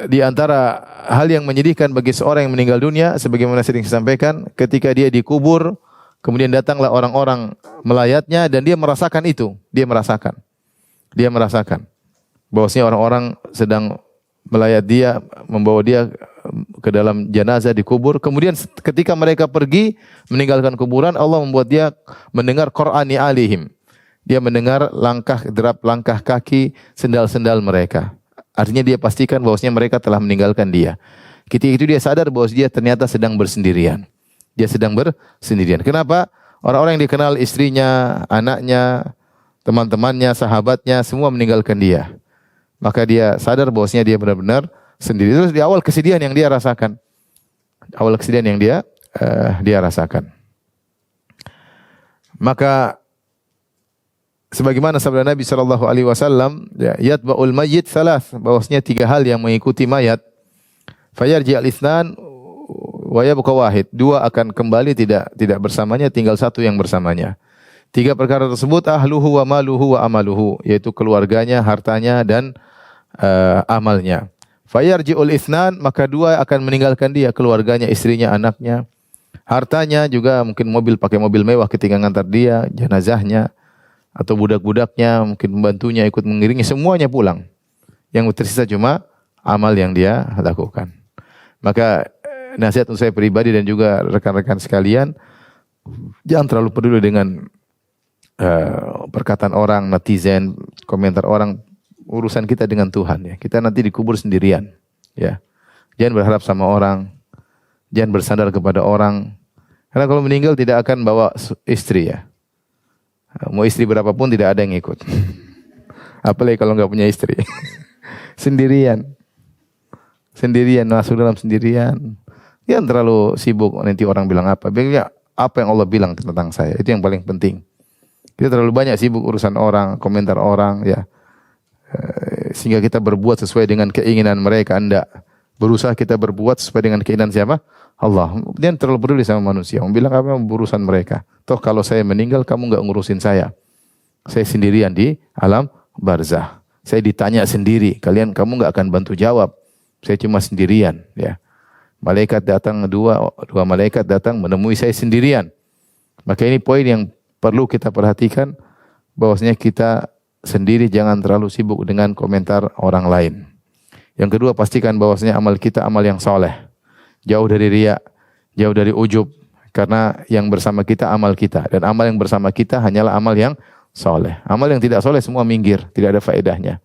di antara hal yang menyedihkan bagi seorang yang meninggal dunia, sebagaimana sering saya sampaikan, ketika dia dikubur, kemudian datanglah orang-orang melayatnya dan dia merasakan itu. Dia merasakan bahwasanya orang-orang sedang melayat dia, membawa dia ke dalam jenazah dikubur. Kemudian ketika mereka pergi meninggalkan kuburan, Allah membuat dia mendengar Qur'ani alihim. Dia mendengar derap langkah kaki, sendal-sendal mereka. Artinya dia pastikan bahwasanya mereka telah meninggalkan dia. Ketika itu dia sadar bahwa dia ternyata sedang bersendirian. Dia sedang bersendirian. Kenapa? Orang-orang yang dikenal, istrinya, anaknya, teman-temannya, sahabatnya, semua meninggalkan dia. Maka dia sadar bahwasanya dia benar-benar sendiri. Terus di awal kesedihan yang dia rasakan. Dia rasakan. Maka sebagaimana sabda Nabi sallallahu alaihi wasallam, yatba'ul mayyit thalath, bahwasanya tiga hal yang mengikuti mayat. Fayarji al-itsnan wa yabqa wahid. Dua akan kembali tidak bersamanya, tinggal satu yang bersamanya. Tiga perkara tersebut, ahluhu wa maluhu wa amaluhu, yaitu keluarganya, hartanya dan amalnya. Fayarji'ul itsnan, maka dua akan meninggalkan dia, keluarganya, istrinya, anaknya. Hartanya juga mungkin pakai mobil mewah ketika ngantar dia, jenazahnya, atau budak-budaknya, mungkin pembantunya ikut mengiringi, semuanya pulang. Yang tersisa cuma amal yang dia lakukan. Maka nasihat untuk saya pribadi dan juga rekan-rekan sekalian, jangan terlalu peduli dengan perkataan orang, netizen, komentar orang. Urusan kita dengan Tuhan ya. Kita nanti dikubur sendirian. Ya. Jangan berharap sama orang, jangan bersandar kepada orang. Karena kalau meninggal tidak akan bawa istri ya. Mau istri berapapun tidak ada yang ikut. Apalagi kalau nggak punya istri. Sendirian, masuk dalam sendirian. Jangan terlalu sibuk nanti orang bilang apa. Biarlah apa yang Allah bilang tentang saya. Itu yang paling penting. Kita terlalu banyak sibuk urusan orang, komentar orang, ya. Sehingga kita berbuat sesuai dengan keinginan mereka. Anda berusaha kita berbuat sesuai dengan keinginan siapa? Allah. Jangan terlalu peduli sama manusia. Mau bilang apa urusan mereka. Toh kalau saya meninggal kamu enggak ngurusin saya. Saya sendirian di alam barzah. Saya ditanya sendiri. Kamu enggak akan bantu jawab. Saya cuma sendirian. Ya. Malaikat datang dua malaikat datang menemui saya sendirian. Maka ini poin yang perlu kita perhatikan, bahwasanya kita sendiri jangan terlalu sibuk dengan komentar orang lain. Yang kedua, pastikan bahwasanya amal kita amal yang soleh. Jauh dari riya, jauh dari ujub. Karena yang bersama kita amal kita, dan amal yang bersama kita hanyalah amal yang soleh. Amal yang tidak soleh semua minggir, tidak ada faedahnya.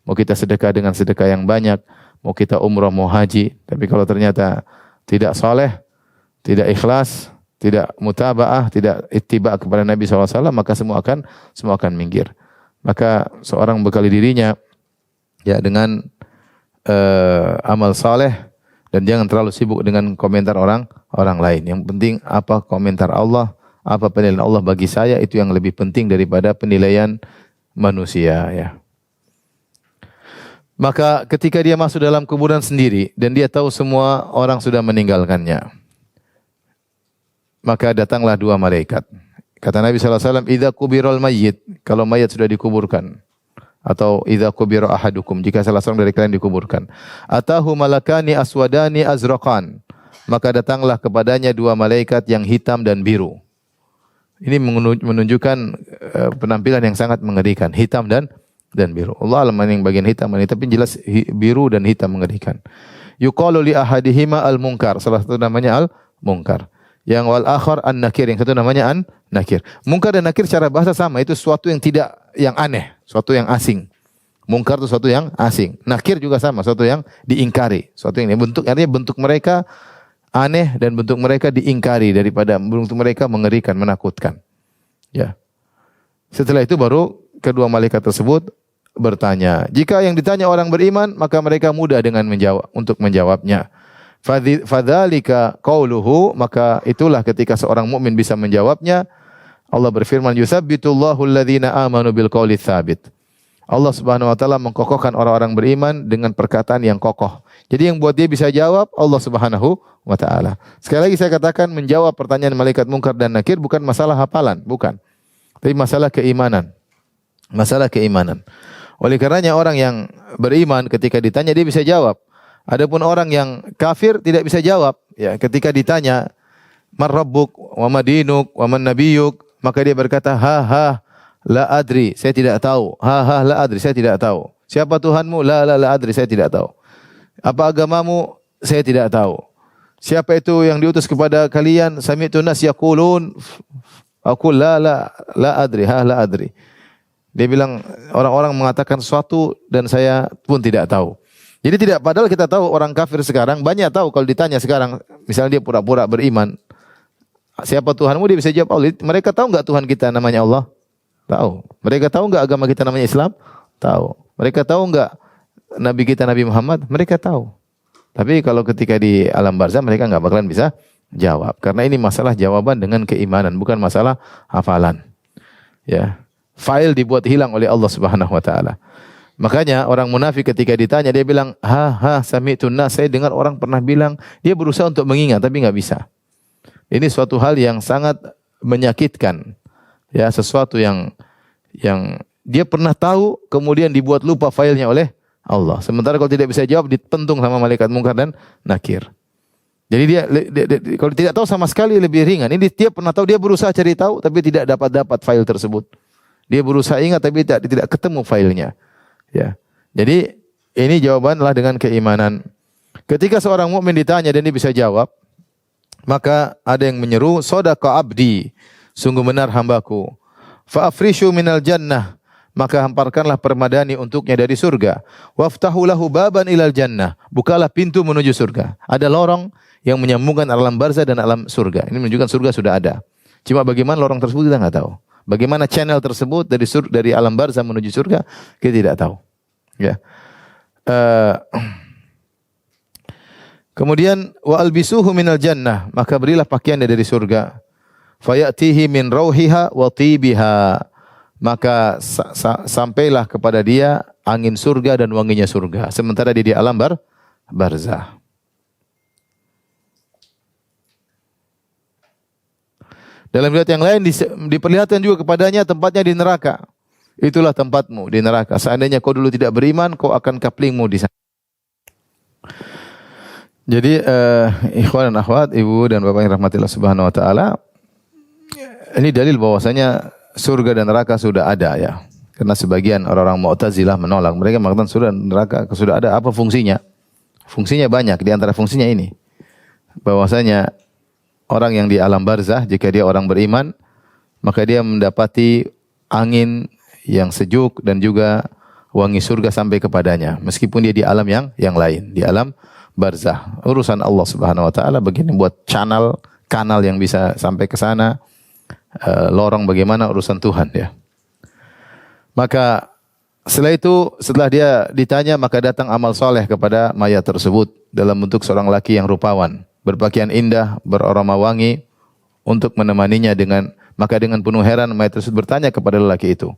Mau kita sedekah dengan sedekah yang banyak, mau kita umrah, mau haji, tapi kalau ternyata tidak soleh, tidak ikhlas, tidak mutaba'ah, tidak ittiba' kepada Nabi SAW, maka semua akan minggir. Maka seorang bekali dirinya ya dengan amal soleh, dan jangan terlalu sibuk dengan komentar orang lain. Yang penting apa komentar Allah, apa penilaian Allah bagi saya, itu yang lebih penting daripada penilaian manusia ya. Maka ketika dia masuk dalam kuburan sendiri dan dia tahu semua orang sudah meninggalkannya, maka datanglah dua malaikat. Kata Nabi SAW, idza kubiral mayyit, kalau mayat sudah dikuburkan, atau idza kubira ahadukum, jika salah seorang dari kalian dikuburkan, atahu malakani aswadani azraqan, maka datanglah kepadanya dua malaikat yang hitam dan biru. Ini menunjukkan penampilan yang sangat mengerikan, hitam dan biru. Allah alam yang bagian hitam ini, tapi jelas biru dan hitam mengerikan. Yuqalu li ahadihima al-munkar, salah satu namanya al-munkar. Yang wal akhar an-nakir, yang satu namanya an-nakir. Munkar dan nakir secara bahasa sama, itu sesuatu yang aneh, sesuatu yang asing. Munkar itu sesuatu yang asing. Nakir juga sama, sesuatu yang diingkari, sesuatu yang artinya bentuk mereka aneh dan bentuk mereka diingkari daripada bentuk mereka mengerikan, menakutkan. Ya. Setelah itu baru kedua malaikat tersebut bertanya. Jika yang ditanya orang beriman, maka mereka mudah dengan menjawabnya. Fadzalika qauluhu, maka itulah ketika seorang mukmin bisa menjawabnya. Allah berfirman, yusabbitullahu alladhina amanu bil qauli tsabit. Allah Subhanahu wa taala mengkokohkan orang-orang beriman dengan perkataan yang kokoh. Jadi yang buat dia bisa jawab Allah Subhanahu wa taala. Sekali lagi saya katakan, menjawab pertanyaan malaikat munkar dan nakir bukan masalah hafalan, bukan. Tapi masalah keimanan. Masalah keimanan. Oleh karenanya orang yang beriman ketika ditanya dia bisa jawab. Adapun orang yang kafir tidak bisa jawab. Ya, ketika ditanya, "Man rabbuk wa ma dinuk wa man nabiyyuk?" maka dia berkata, "Ha la adri, saya tidak tahu. Ha la adri, saya tidak tahu. Siapa Tuhanmu? La adri, saya tidak tahu. Apa agamamu? Saya tidak tahu. Siapa itu yang diutus kepada kalian? Sami'tu nas yaqulun." Aku la adri, la adri. Dia bilang orang-orang mengatakan sesuatu dan saya pun tidak tahu. Jadi tidak, padahal kita tahu orang kafir sekarang banyak tahu kalau ditanya sekarang, misalnya dia pura-pura beriman, siapa Tuhanmu, dia bisa jawab Allah. Mereka tahu enggak Tuhan kita namanya Allah? Tahu. Mereka tahu enggak agama kita namanya Islam? Tahu. Mereka tahu enggak Nabi kita Nabi Muhammad? Mereka tahu. Tapi kalau ketika di alam barzah mereka enggak bakalan bisa jawab, karena ini masalah jawaban dengan keimanan, bukan masalah hafalan. Ya. File dibuat hilang oleh Allah Subhanahu wa taala. Makanya orang munafik ketika ditanya dia bilang, sami'tun nas, saya dengar orang pernah bilang, dia berusaha untuk mengingat tapi enggak bisa. Ini suatu hal yang sangat menyakitkan. Ya, sesuatu yang dia pernah tahu kemudian dibuat lupa filenya oleh Allah. Sementara kalau tidak bisa jawab dipentung sama malaikat munkar dan nakir. Jadi dia kalau tidak tahu sama sekali lebih ringan. Ini dia pernah tahu, dia berusaha cari tahu tapi tidak dapat file tersebut. Dia berusaha ingat tapi tidak ketemu filenya. Ya. Jadi ini jawabanlah dengan keimanan. Ketika seorang mukmin ditanya dan dia bisa jawab, maka ada yang menyeru, "Shadaqa abdi, sungguh benar hambaku. Fa afrishu minal jannah, maka hamparkanlah permadani untuknya dari surga. Waftahu lahu baban ilal jannah, bukalah pintu menuju surga." Ada lorong yang menyambungkan alam barzah dan alam surga. Ini menunjukkan surga sudah ada. Cuma bagaimana lorong tersebut kita enggak tahu. Bagaimana channel tersebut dari alam barzah menuju surga kita tidak tahu. Ya. Kemudian wa albisuhu minal jannah, maka berilah pakaiannya dari surga. Fayatihi min rauhiha wa tibiha, maka sampailah kepada dia angin surga dan wanginya surga, sementara dia di alam barzah. Dalam riwayat yang lain diperlihatkan juga kepadanya tempatnya di neraka. Itulah tempatmu di neraka. Seandainya kau dulu tidak beriman, kau akan kaplingmu di sana. Jadi ikhwan dan akhwat, ibu dan bapak yang rahmatillah subhanahu wa ta'ala, ini dalil bahwasanya surga dan neraka sudah ada ya. Karena sebagian orang-orang Mu'tazilah menolak. Mereka mengatakan surga dan neraka sudah ada. Apa fungsinya? Fungsinya banyak. Di antara fungsinya ini, bahwasanya orang yang di alam barzah, jika dia orang beriman, maka dia mendapati angin yang sejuk dan juga wangi surga sampai kepadanya, meskipun dia di alam yang lain, di alam barzah. Urusan Allah Subhanahu wa taala begini, buat kanal yang bisa sampai ke sana. Lorong bagaimana urusan Tuhan ya. Maka setelah dia ditanya, maka datang amal soleh kepada mayat tersebut dalam bentuk seorang laki yang rupawan, berpakaian indah, beraroma wangi, untuk menemaninya. Maka dengan penuh heran mayat tersebut bertanya kepada lelaki itu,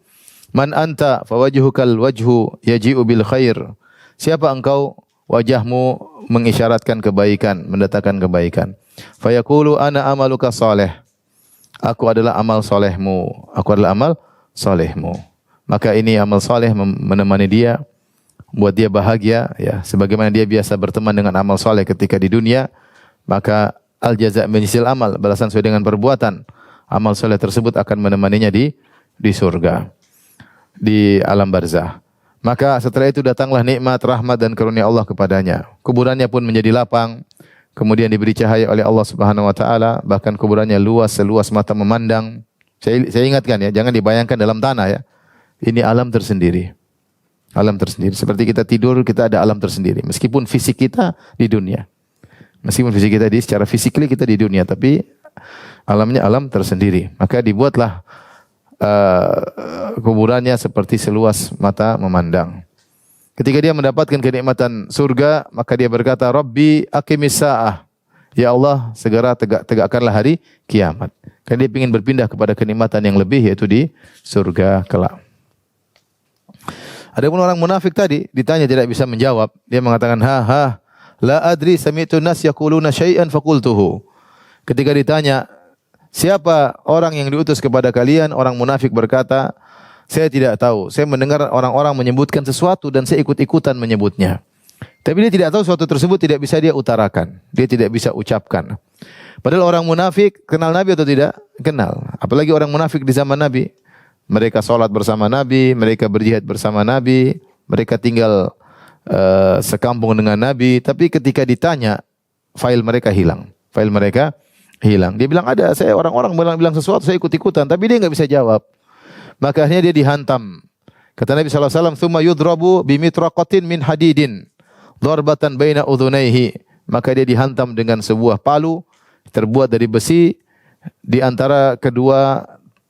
"Man anta fawajhukal wajhu yaji'u bil khair." Siapa engkau? Wajahmu mengisyaratkan kebaikan, mendatangkan kebaikan. Fayaqulu ana amaluka saleh. Aku adalah amal solehmu. Aku adalah amal solehmu. Maka ini amal soleh menemani dia, buat dia bahagia ya, sebagaimana dia biasa berteman dengan amal soleh ketika di dunia. Maka al jaza' min jinsil amal, balasan sesuai dengan perbuatan. Amal soleh tersebut akan menemaninya di surga, di alam barzah. Maka setelah itu datanglah nikmat, rahmat dan karunia Allah kepadanya. Kuburannya pun menjadi lapang, kemudian diberi cahaya oleh Allah Subhanahu wa taala, bahkan kuburannya luas seluas mata memandang. Saya ingatkan ya, jangan dibayangkan dalam tanah ya. Ini alam tersendiri. Alam tersendiri. Seperti kita tidur, kita ada alam tersendiri. Meskipun fisik kita di dunia. Meskipun fisik kita secara fisikly kita di dunia, tapi alamnya alam tersendiri. Maka dibuatlah kuburannya seperti seluas mata memandang. Ketika dia mendapatkan kenikmatan surga, maka dia berkata, "Rabbi aqimis sa'ah." Ya Allah, segera tegakkanlah hari kiamat. Karena dia ingin berpindah kepada kenikmatan yang lebih, yaitu di surga kelak. Adapun orang munafik tadi ditanya tidak bisa menjawab. Dia mengatakan, la adri sami'tu nas yaquluna syai'an faqultuhu. Ketika ditanya, siapa orang yang diutus kepada kalian? Orang munafik berkata, saya tidak tahu. Saya mendengar orang-orang menyebutkan sesuatu dan saya ikut-ikutan menyebutnya. Tapi dia tidak tahu sesuatu tersebut tidak bisa dia utarakan. Dia tidak bisa ucapkan. Padahal orang munafik kenal Nabi atau tidak? Kenal. Apalagi orang munafik di zaman Nabi. Mereka sholat bersama Nabi, mereka berjihad bersama Nabi, mereka tinggal sekampung dengan Nabi. Tapi ketika ditanya, file mereka hilang. File mereka hilang. Dia bilang ada, saya orang-orang bilang sesuatu, saya ikut-ikutan. Tapi dia nggak bisa jawab. Maka akhirnya dia dihantam. Kata Nabi SAW, "Tsumma yudrabu bimitraqatin min hadidin, dharbatan baina udhunaihi." Maka dia dihantam dengan sebuah palu terbuat dari besi di antara kedua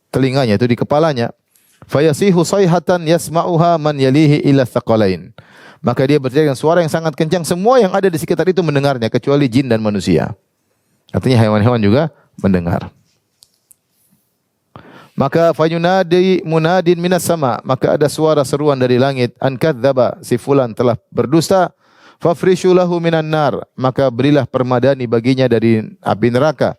telinganya, itu di kepalanya. Fayasihu sayhatan yasma'uha man yalihi ila thaqalain. Maka dia berteriak dengan suara yang sangat kencang, semua yang ada di sekitar itu mendengarnya kecuali jin dan manusia. Artinya hewan-hewan juga mendengar. Maka fayunadi munadin minas sama, maka ada suara seruan dari langit, an kadzdzaba, si fulan telah berdusta, fafrishu lahu minan nar, maka berilah permadani baginya dari api neraka.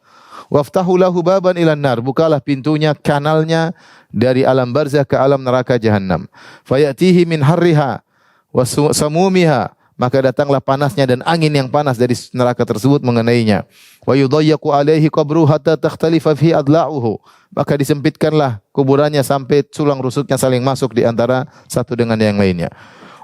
Waftahu lahu baban ilan nar, bukalah pintunya, kanalnya dari alam barzah ke alam neraka jahanam. Fayatihi min harriha wa samumiha, maka datanglah panasnya dan angin yang panas dari neraka tersebut mengenainya. Wa yudayyaqu alaihi qabruhu hatta takhtalifa fi adla'uhu, maka disempitkanlah kuburannya sampai tulang rusuknya saling masuk di antara satu dengan yang lainnya.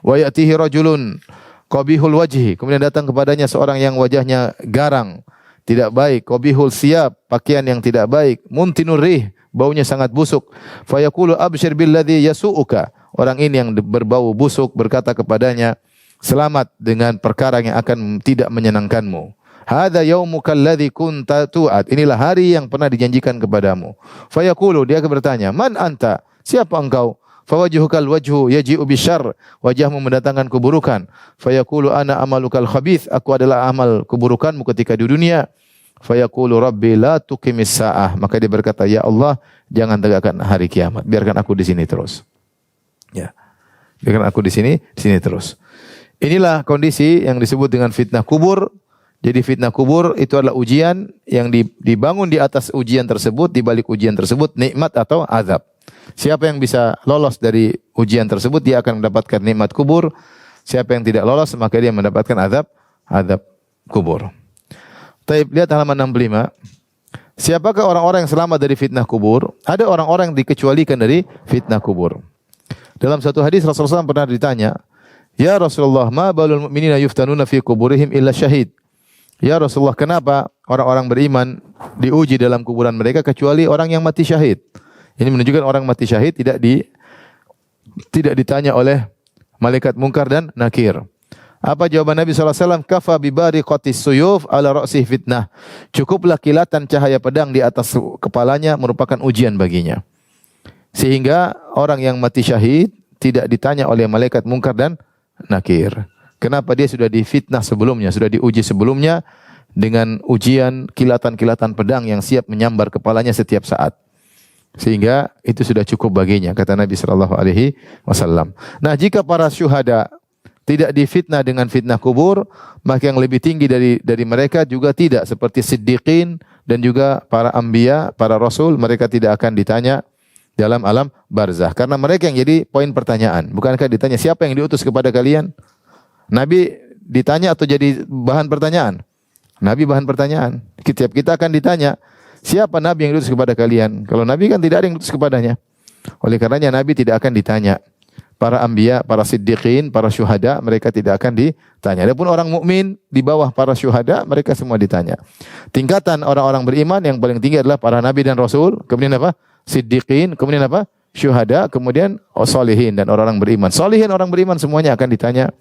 Wa yatihi rajulun qabihul wajhi, kemudian datang kepadanya seorang yang wajahnya garang, tidak baik, qabihul siyab, pakaian yang tidak baik, muntinur rih, baunya sangat busuk. Fa yaqulu abshir billadzi yasu'uka, orang ini yang berbau busuk berkata kepadanya, selamat dengan perkara yang akan tidak menyenangkanmu. Hadza yaumuka alladzi kunta tu'ad, inilah hari yang pernah dijanjikan kepadamu. Fa yaqulu, dia bertanya, man anta, siapa engkau? Fawajhukal wajhu yaji'u bisyarr, wajahmu mendatangkan keburukan. Fayaqulu ana amalukal khabith, aku adalah amal keburukanmu ketika di dunia. Fayaqulu rabbi la tuqimis saah, maka dia berkata, ya Allah, jangan tegakkan hari kiamat, biarkan aku di sini terus. Ya. Biarkan aku di sini terus. Inilah kondisi yang disebut dengan fitnah kubur. Jadi fitnah kubur itu adalah ujian yang dibangun di atas ujian tersebut, di balik ujian tersebut nikmat atau azab. Siapa yang bisa lolos dari ujian tersebut, dia akan mendapatkan nikmat kubur. Siapa yang tidak lolos, maka dia mendapatkan azab kubur. Taib, lihat halaman 65. Siapakah orang-orang yang selamat dari fitnah kubur? Ada orang-orang yang dikecualikan dari fitnah kubur. Dalam satu hadis Rasulullah SAW pernah ditanya, ya Rasulullah, ma balul mu'minina yuftanuna fi kuburihim illa syahid. "Ya Rasulullah, kenapa orang-orang beriman diuji dalam kuburan mereka kecuali orang yang mati syahid?" Ini menunjukkan orang mati syahid tidak ditanya oleh malaikat mungkar dan nakir. Apa jawaban Nabi SAW? "Kafa bibari qatis suyuf ala ra'sih fitnah." Cukuplah kilatan cahaya pedang di atas kepalanya merupakan ujian baginya. Sehingga orang yang mati syahid tidak ditanya oleh malaikat mungkar dan nakir. Kenapa? Dia sudah difitnah sebelumnya, sudah diuji sebelumnya dengan ujian kilatan-kilatan pedang yang siap menyambar kepalanya setiap saat. Sehingga itu sudah cukup baginya, kata Nabi SAW. Nah, jika para syuhada tidak difitnah dengan fitnah kubur, maka yang lebih tinggi dari mereka juga tidak, seperti siddiqin dan juga para anbiya, para rasul, mereka tidak akan ditanya dalam alam barzah. Karena mereka yang jadi poin pertanyaan. Bukankah ditanya siapa yang diutus kepada kalian? Nabi ditanya atau jadi bahan pertanyaan? Nabi bahan pertanyaan. Setiap kita akan ditanya, siapa Nabi yang diutus kepada kalian? Kalau Nabi kan tidak ada yang diutus kepadanya. Oleh karenanya Nabi tidak akan ditanya. Para anbiya, para siddiqin, para syuhada, mereka tidak akan ditanya. Adapun orang mukmin di bawah para syuhada, mereka semua ditanya. Tingkatan orang-orang beriman yang paling tinggi adalah para nabi dan rasul, kemudian apa? Siddiqin, kemudian apa? Syuhada, kemudian solihin dan orang-orang beriman. Solihin orang beriman semuanya akan ditanya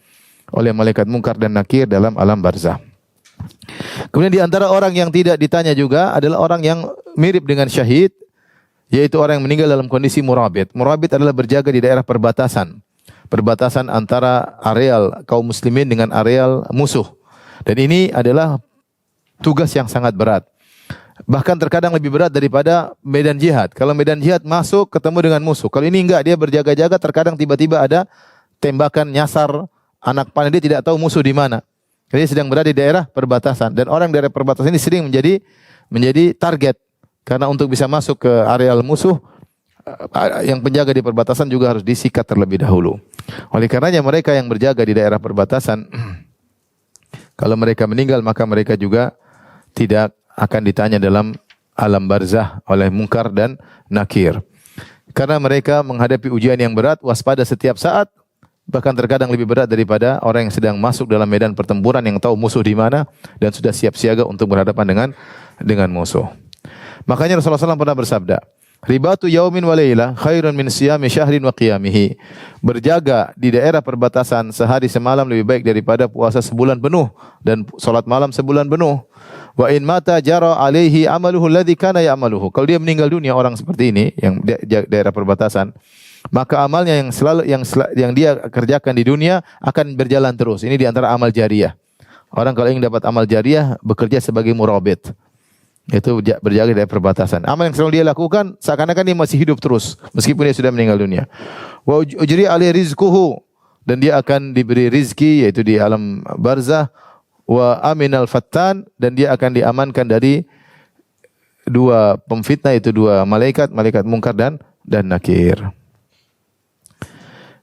oleh malaikat mungkar dan nakir dalam alam barzah. Kemudian di antara orang yang tidak ditanya juga adalah orang yang mirip dengan syahid, yaitu orang yang meninggal dalam kondisi murabit. Murabit adalah berjaga di daerah perbatasan. Perbatasan antara areal kaum muslimin dengan areal musuh. Dan ini adalah tugas yang sangat berat. Bahkan terkadang lebih berat daripada medan jihad. Kalau medan jihad masuk ketemu dengan musuh. Kalau ini enggak, dia berjaga-jaga, terkadang tiba-tiba ada tembakan nyasar anak panah, dia tidak tahu musuh di mana. Dia sedang berada di daerah perbatasan. Dan orang daerah perbatasan ini sering menjadi target. Karena untuk bisa masuk ke areal musuh, yang penjaga di perbatasan juga harus disikat terlebih dahulu. Oleh karenanya mereka yang berjaga di daerah perbatasan, kalau mereka meninggal maka mereka juga tidak akan ditanya dalam alam barzah oleh mungkar dan nakir. Karena mereka menghadapi ujian yang berat, waspada setiap saat, bahkan terkadang lebih berat daripada orang yang sedang masuk dalam medan pertempuran yang tahu musuh di mana dan sudah siap siaga untuk berhadapan dengan musuh. Makanya Rasulullah SAW pernah bersabda, "Ribatu yaumin wa laylah khairun min siyami syahrin wa qiyamihi." Berjaga di daerah perbatasan sehari semalam lebih baik daripada puasa sebulan penuh dan salat malam sebulan penuh. Wa in mata jara alaihi amaluhu alladhi kana ya'maluhu. Kalau dia meninggal dunia orang seperti ini yang daerah perbatasan, maka amalnya yang dia kerjakan di dunia akan berjalan terus. Ini di antara amal jariyah. Orang kalau ingin dapat amal jariyah bekerja sebagai murabit. Itu berjaga dari perbatasan. Amal yang selalu dia lakukan seakan-akan dia masih hidup terus meskipun dia sudah meninggal dunia. Wa ujri alaihi rizquhu, dan dia akan diberi rizki yaitu di alam barzah. Wa aminal fattan, dan dia akan diamankan dari dua pemfitnah, yaitu dua malaikat mungkar dan nakir.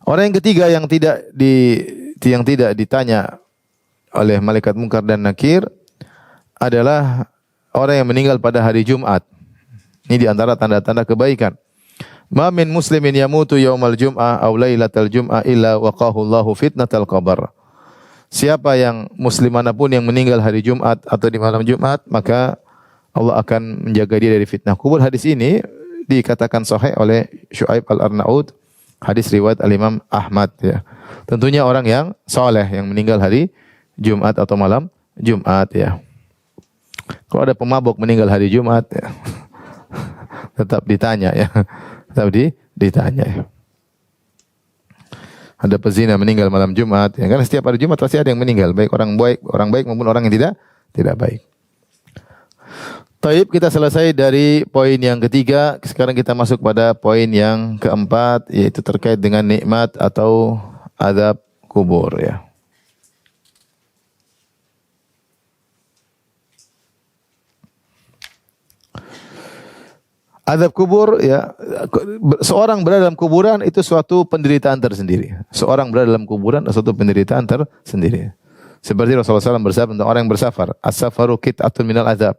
Orang yang ketiga yang tidak ditanya oleh malaikat mungkar dan nakir adalah orang yang meninggal pada hari Jumat. Ini di antara tanda-tanda kebaikan. Ma min muslimin yamutu yaumal jum'ah aw lailatal jum'ah illa waqahu Allahu fitnatal qabr. Siapa yang muslim manapun yang meninggal hari Jumat atau di malam Jumat, maka Allah akan menjaga dia dari fitnah kubur. Hadis ini dikatakan sahih oleh Syuaib Al-Arnaud, hadis riwayat Al-Imam Ahmad ya. Tentunya orang yang saleh yang meninggal hari Jumat atau malam Jumat ya. Kalau ada pemabuk meninggal hari Jumat ya, tetap ditanya ya. Tetap ditanya ya. Ada pezina meninggal malam Jumat ya. Karena setiap hari Jumat pasti ada yang meninggal, baik orang baik maupun orang yang tidak baik. Taib, kita selesai dari poin yang ketiga. Sekarang kita masuk pada poin yang keempat, yaitu terkait dengan nikmat atau azab kubur ya. Azab kubur ya, seorang berada dalam kuburan itu suatu penderitaan tersendiri. Seorang berada dalam kuburan itu suatu penderitaan tersendiri. Seperti Rasulullah SAW bersabda tentang orang yang bersafar, as-safaru qit'atun minal azab.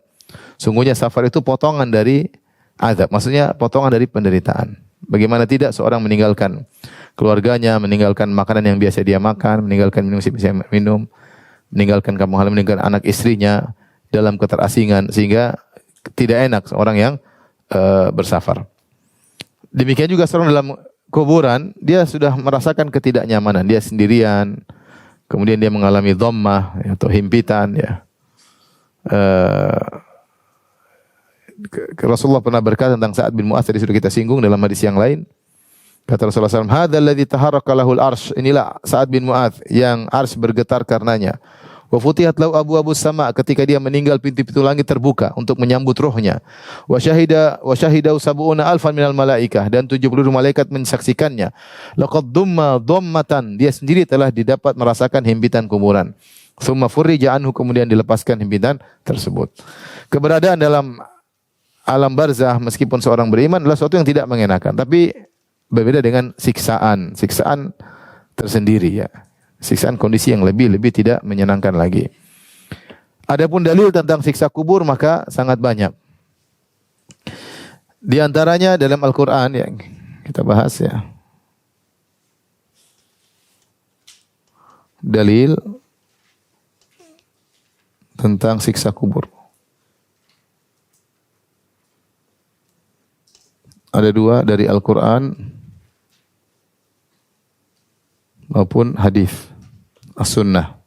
Sungguhnya safar itu potongan dari azab, maksudnya potongan dari penderitaan. Bagaimana tidak seorang meninggalkan keluarganya, meninggalkan makanan yang biasa dia makan, meninggalkan minum yang biasa minum, meninggalkan kampung halaman, meninggalkan anak istrinya dalam keterasingan, sehingga tidak enak seorang yang bersafar. Demikian juga seorang dalam kuburan, dia sudah merasakan ketidaknyamanan, dia sendirian, kemudian dia mengalami dhammah atau himpitan, ya. Rasulullah pernah berkata tentang Sa'ad bin Mu'adz, tadi sudah kita singgung dalam hadis yang lain. Kata Rasulullah SAW, hadzal ladzi taharraka lahul arsy, inilah Sa'ad bin Mu'adz yang arsy bergetar karenanya. Wa futihat lahu abwaabus sama, ketika dia meninggal pintu-pintu langit terbuka untuk menyambut rohnya. Wa syahida sab'una alfan minal malaikah, dan 70 malaikat mensaksikannya. Laqad dumma dhammatan, dia sendiri telah didapat merasakan himpitan kuburan. Tsumma furrija anhu, kemudian dilepaskan himpitan tersebut. Keberadaan dalam alam barzah meskipun seorang beriman adalah sesuatu yang tidak mengenakan, tapi berbeda dengan siksaan tersendiri, ya. Siksaan kondisi yang lebih tidak menyenangkan lagi. Adapun dalil tentang siksa kubur maka sangat banyak. Di antaranya dalam Al-Qur'an yang kita bahas, ya. Dalil tentang siksa kubur. Ada dua dari Al-Qur'an maupun hadis as-sunnah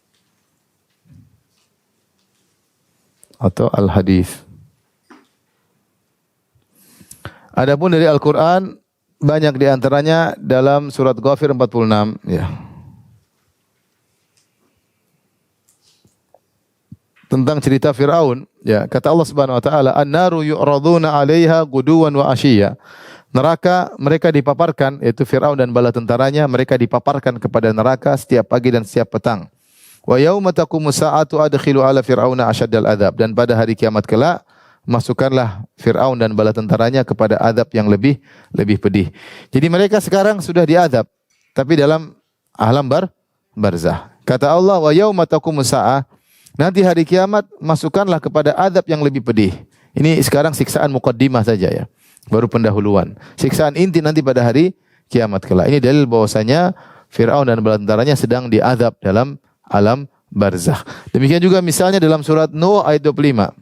atau al-hadis. Adapun dari Al-Qur'an banyak di antaranya dalam surat Ghafir 46, ya. Tentang cerita Firaun, ya, kata Allah Subhanahu wa taala, "An-naru yu'raduna 'alaiha ghuduwan wa 'ashiyya." Neraka mereka dipaparkan, yaitu Firaun dan bala tentaranya, mereka dipaparkan kepada neraka setiap pagi dan setiap petang. Wa yauma taqumus sa'atu adkhilu 'ala fir'auna asyaddal adzab, dan pada hari kiamat kelak masukkanlah Firaun dan bala tentaranya kepada azab yang lebih pedih. Jadi mereka sekarang sudah diazab, tapi dalam alam barzah. Kata Allah, wa yauma taqumus sa'ah, nanti hari kiamat masukkanlah kepada azab yang lebih pedih. Ini sekarang siksaan muqaddimah saja, ya. Baru pendahuluan. Siksaan inti nanti pada hari kiamat kelak. Ini dalil bahwasanya Firaun dan bala tentaranya sedang diazab dalam alam barzah. Demikian juga misalnya dalam surat Nuh ayat 25.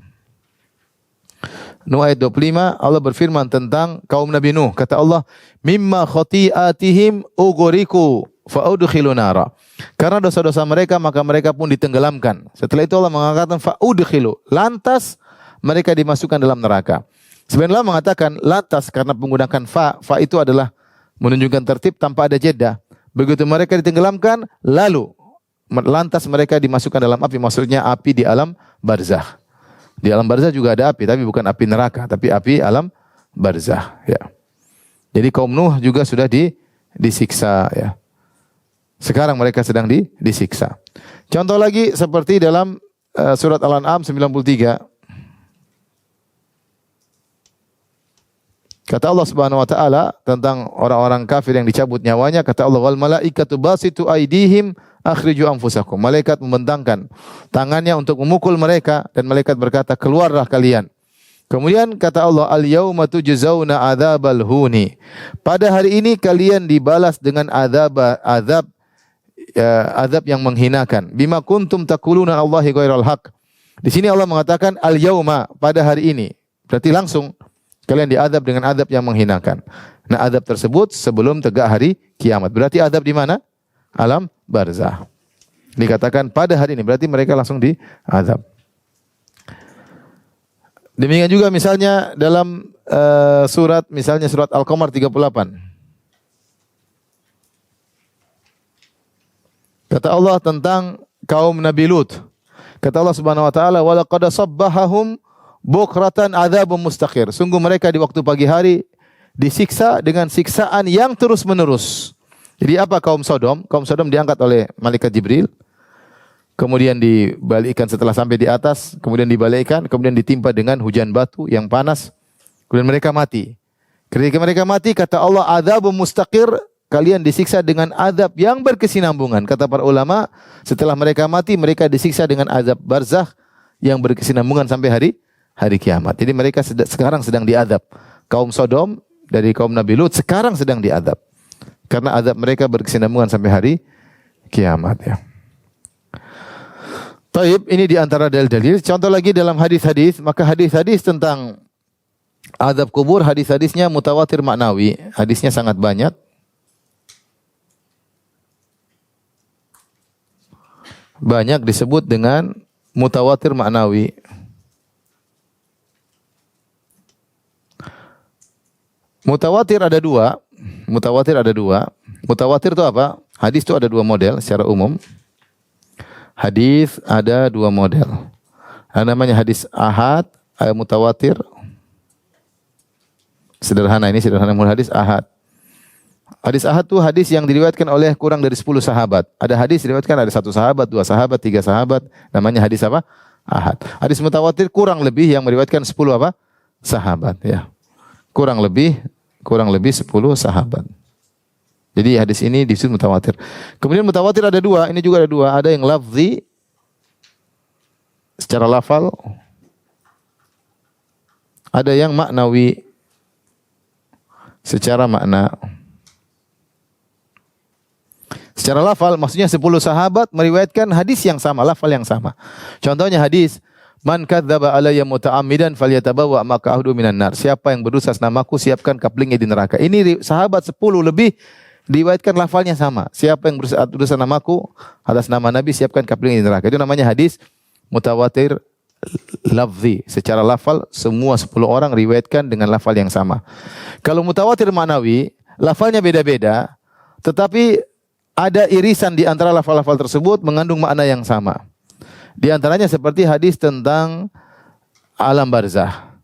Nuh ayat 25 Allah berfirman tentang kaum Nabi Nuh. Kata Allah, "Mimma khati'atihim ughriqu fa udkhilu nara." Karena dosa-dosa mereka maka mereka pun ditenggelamkan. Setelah itu Allah mengatakan fa udkhilu, lantas mereka dimasukkan dalam neraka. Sebenarnya mengatakan lantas karena menggunakan fa itu adalah menunjukkan tertib tanpa ada jeda. Begitu mereka ditenggelamkan, lalu lantas mereka dimasukkan dalam api, maksudnya api di alam barzah. Di alam barzah juga ada api, tapi bukan api neraka, tapi api alam barzah, ya. Jadi kaum Nuh juga sudah disiksa, ya. Sekarang mereka sedang disiksa. Contoh lagi seperti dalam surat Al-An'am 93. Kata Allah Subhanahu wa taala tentang orang-orang kafir yang dicabut nyawanya, kata Allah, wal malaikatu basitu aidihim akhriju anfusakum. Malaikat membentangkan tangannya untuk memukul mereka dan malaikat berkata, keluarlah kalian. Kemudian kata Allah, al yauma tujzauna adzabal huni. Pada hari ini kalian dibalas dengan azab yang menghinakan. Bima kuntum taquluna Allahi ghairal haq. Di sini Allah mengatakan al yauma, pada hari ini. Berarti langsung kalian diazab dengan azab yang menghinakan. Nah, azab tersebut sebelum tegak hari kiamat. Berarti azab di mana? Alam barzah. Dikatakan pada hari ini, berarti mereka langsung diazab. Demikian juga misalnya dalam surat Al-Qamar 38. Kata Allah tentang kaum Nabi Lut. Kata Allah Subhanahu wa taala, "Wa laqad sabbahahum bukratan adzabun mustaqir." Sungguh mereka di waktu pagi hari disiksa dengan siksaan yang terus-menerus. Jadi apa kaum Sodom? Kaum Sodom diangkat oleh malaikat Jibril, kemudian dibalikkan setelah sampai di atas, kemudian dibalikkan, kemudian ditimpa dengan hujan batu yang panas, kemudian mereka mati. Ketika mereka mati, kata Allah, adzabun mustaqir, kalian disiksa dengan azab yang berkesinambungan. Kata para ulama, setelah mereka mati, mereka disiksa dengan azab barzakh yang berkesinambungan sampai hari kiamat. Jadi mereka sekarang sedang diazab. Kaum Sodom dari kaum Nabi Lut sekarang sedang diazab. Karena azab mereka berkesinambungan sampai hari kiamat, ya. Taib, ini di antara dalil-dalil. Contoh lagi dalam hadis-hadis, maka hadis-hadis tentang azab kubur, hadis-hadisnya mutawatir maknawi. Hadisnya sangat banyak. Banyak disebut dengan mutawatir maknawi. Mutawatir ada dua. Mutawatir ada dua. Mutawatir itu apa? Hadis itu ada dua model secara umum. Hadis ada dua model. Ada namanya hadis ahad, mutawatir. Sederhana, ini sederhana hadis ahad. Hadis ahad itu hadis yang diriwayatkan oleh kurang dari 10 sahabat. Ada hadis diriwayatkan ada 1 sahabat, 2 sahabat, 3 sahabat. Namanya hadis apa? Ahad. Hadis mutawatir kurang lebih yang meriwayatkan 10 apa? Sahabat, ya. Kurang lebih 10 sahabat. Jadi hadis ini disebut mutawatir. Kemudian mutawatir ada dua, ini juga ada dua. Ada yang lafzi secara lafal, ada yang maknawi secara makna. Secara lafal maksudnya 10 sahabat meriwayatkan hadis yang sama, lafal yang sama. Contohnya hadis man kadzdzaba alayya muta'ammidan falyatabawa maq'adahu minan nar. Siapa yang berdusta atas namaku, siapkan kaplingnya di neraka. Ini sahabat 10 lebih diriwayatkan lafalnya sama. Siapa yang berdusta namaku atas nama Nabi, siapkan kaplingnya di neraka. Itu namanya hadis mutawatir lafzi. Secara lafal semua 10 orang riwayatkan dengan lafal yang sama. Kalau mutawatir ma'nawi, lafalnya beda-beda, tetapi ada irisan di antara lafal-lafal tersebut mengandung makna yang sama. Di antaranya seperti hadis tentang alam barzah,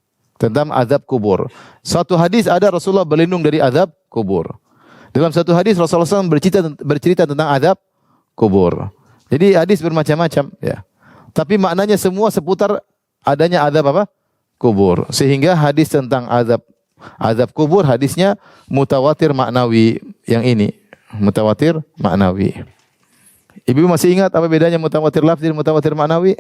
tentang azab kubur. Satu hadis ada Rasulullah berlindung dari azab kubur. Dalam satu hadis Rasulullah SAW bercerita tentang azab kubur. Jadi hadis bermacam-macam, ya. Tapi maknanya semua seputar adanya azab apa? Kubur. Sehingga hadis tentang azab kubur hadisnya mutawatir maknawi yang ini. Mutawatir maknawi. Ibu masih ingat apa bedanya mutawatir lafzi dan mutawatir maknawi?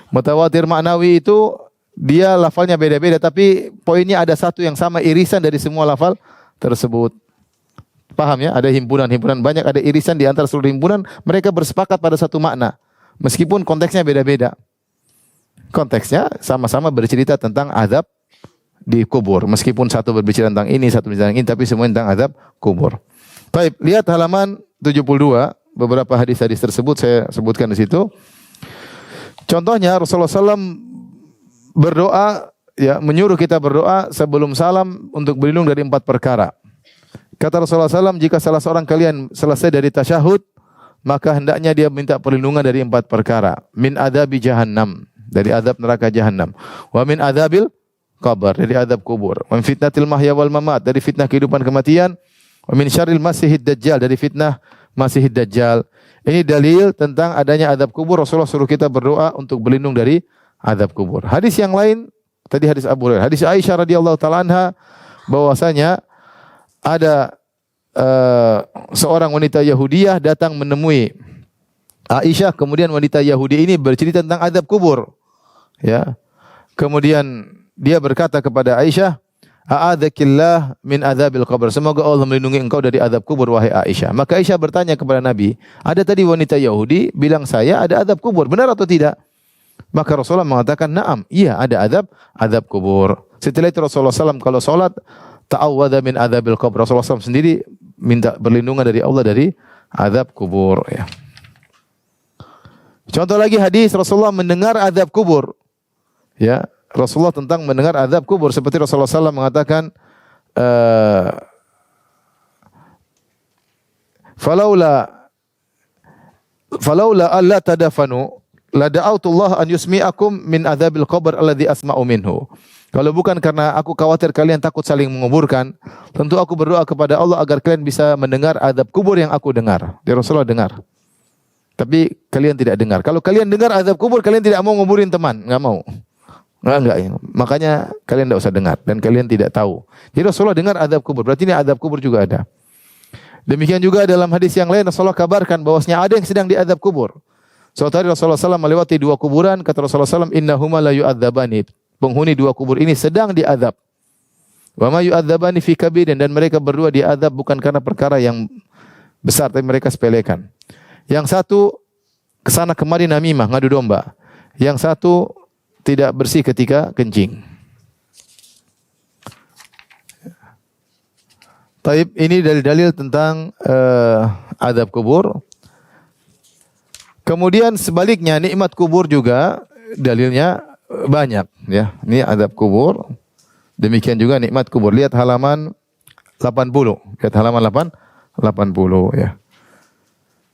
Mutawatir maknawi itu dia lafalnya beda-beda tapi poinnya ada satu yang sama, irisan dari semua lafal tersebut. Paham ya? Ada himpunan-himpunan banyak, ada irisan di antara seluruh himpunan, mereka bersepakat pada satu makna. Meskipun konteksnya beda-beda. Konteksnya sama-sama bercerita tentang azab di kubur. Meskipun satu berbicara tentang ini, satu berbicara tentang ini, tapi semua tentang azab kubur. Baik, lihat halaman 72, beberapa hadis-hadis tersebut saya sebutkan di situ. Contohnya Rasulullah SAW berdoa, ya, menyuruh kita berdoa sebelum salam untuk berlindung dari 4 perkara. Kata Rasulullah SAW, jika salah seorang kalian selesai dari tasyahud, maka hendaknya dia minta perlindungan dari 4 perkara. Min adabi jahannam, dari adab neraka jahannam. Wa min adabil qabr, dari adab kubur. Wa min fitnatil mahya wal mamat, dari fitnah kehidupan kematian. Wa min syarril masihid dajjal, dari fitnah masihid dajjal. Ini dalil tentang adanya adab kubur. Rasulullah suruh kita berdoa untuk berlindung dari adab kubur. Hadis yang lain, tadi hadis Abu Hurairah, hadis Aisyah radhiyallahu taala anha, bahwasanya ada seorang wanita Yahudiyah datang menemui Aisyah, kemudian wanita Yahudi ini bercerita tentang adab kubur. Ya. Kemudian dia berkata kepada Aisyah, "A'adzakillah min adzabil qabr." Semoga Allah melindungi engkau dari adab kubur wahai Aisyah. Maka Aisyah bertanya kepada Nabi, "Ada tadi wanita Yahudi bilang saya ada adab kubur, benar atau tidak?" Maka Rasulullah mengatakan, "Na'am, iya ada adab kubur." Setelah itu Rasulullah SAW kalau salat ta'awwadza min adzabil qabr. Rasulullah SAW sendiri minta perlindungan dari Allah dari adab kubur, ya. Contoh lagi hadis Rasulullah mendengar adab kubur. Ya, Rasulullah tentang mendengar adab kubur seperti Rasulullah SAW mengatakan falaula alla tadafanu la da'autullah an yusmi'akum min adzabil qabr alladhi asma'u minhu. Kalau bukan karena aku khawatir kalian takut saling menguburkan, tentu aku berdoa kepada Allah agar kalian bisa mendengar adab kubur yang aku dengar. Dia Rasulullah dengar. Tapi kalian tidak dengar. Kalau kalian dengar adab kubur, kalian tidak mau nguburin teman, enggak mau. Enggak. Makanya kalian tidak usah dengar dan kalian tidak tahu. Jadi Rasulullah dengar adab kubur. Berarti ini adab kubur juga ada. Demikian juga dalam hadis yang lain Rasulullah kabarkan bahwasanya ada yang sedang diadab kubur. Suatu hari Rasulullah SAW melewati 2 kuburan, kata Rasulullah SAW, innahuma la yu'adzabani. Penghuni 2 kubur ini sedang diadab. Wa ma yu'adzabani fi kabirin, dan mereka berdua diadab bukan karena perkara yang besar, tapi mereka sepelekan. Yang satu kesana kemari namimah, ngadu domba. Yang satu tidak bersih ketika kencing. Taib, ini dalil-dalil tentang azab kubur. Kemudian sebaliknya nikmat kubur juga dalilnya banyak ya. Ini azab kubur. Demikian juga nikmat kubur. Lihat halaman 80. Lihat halaman 80 ya.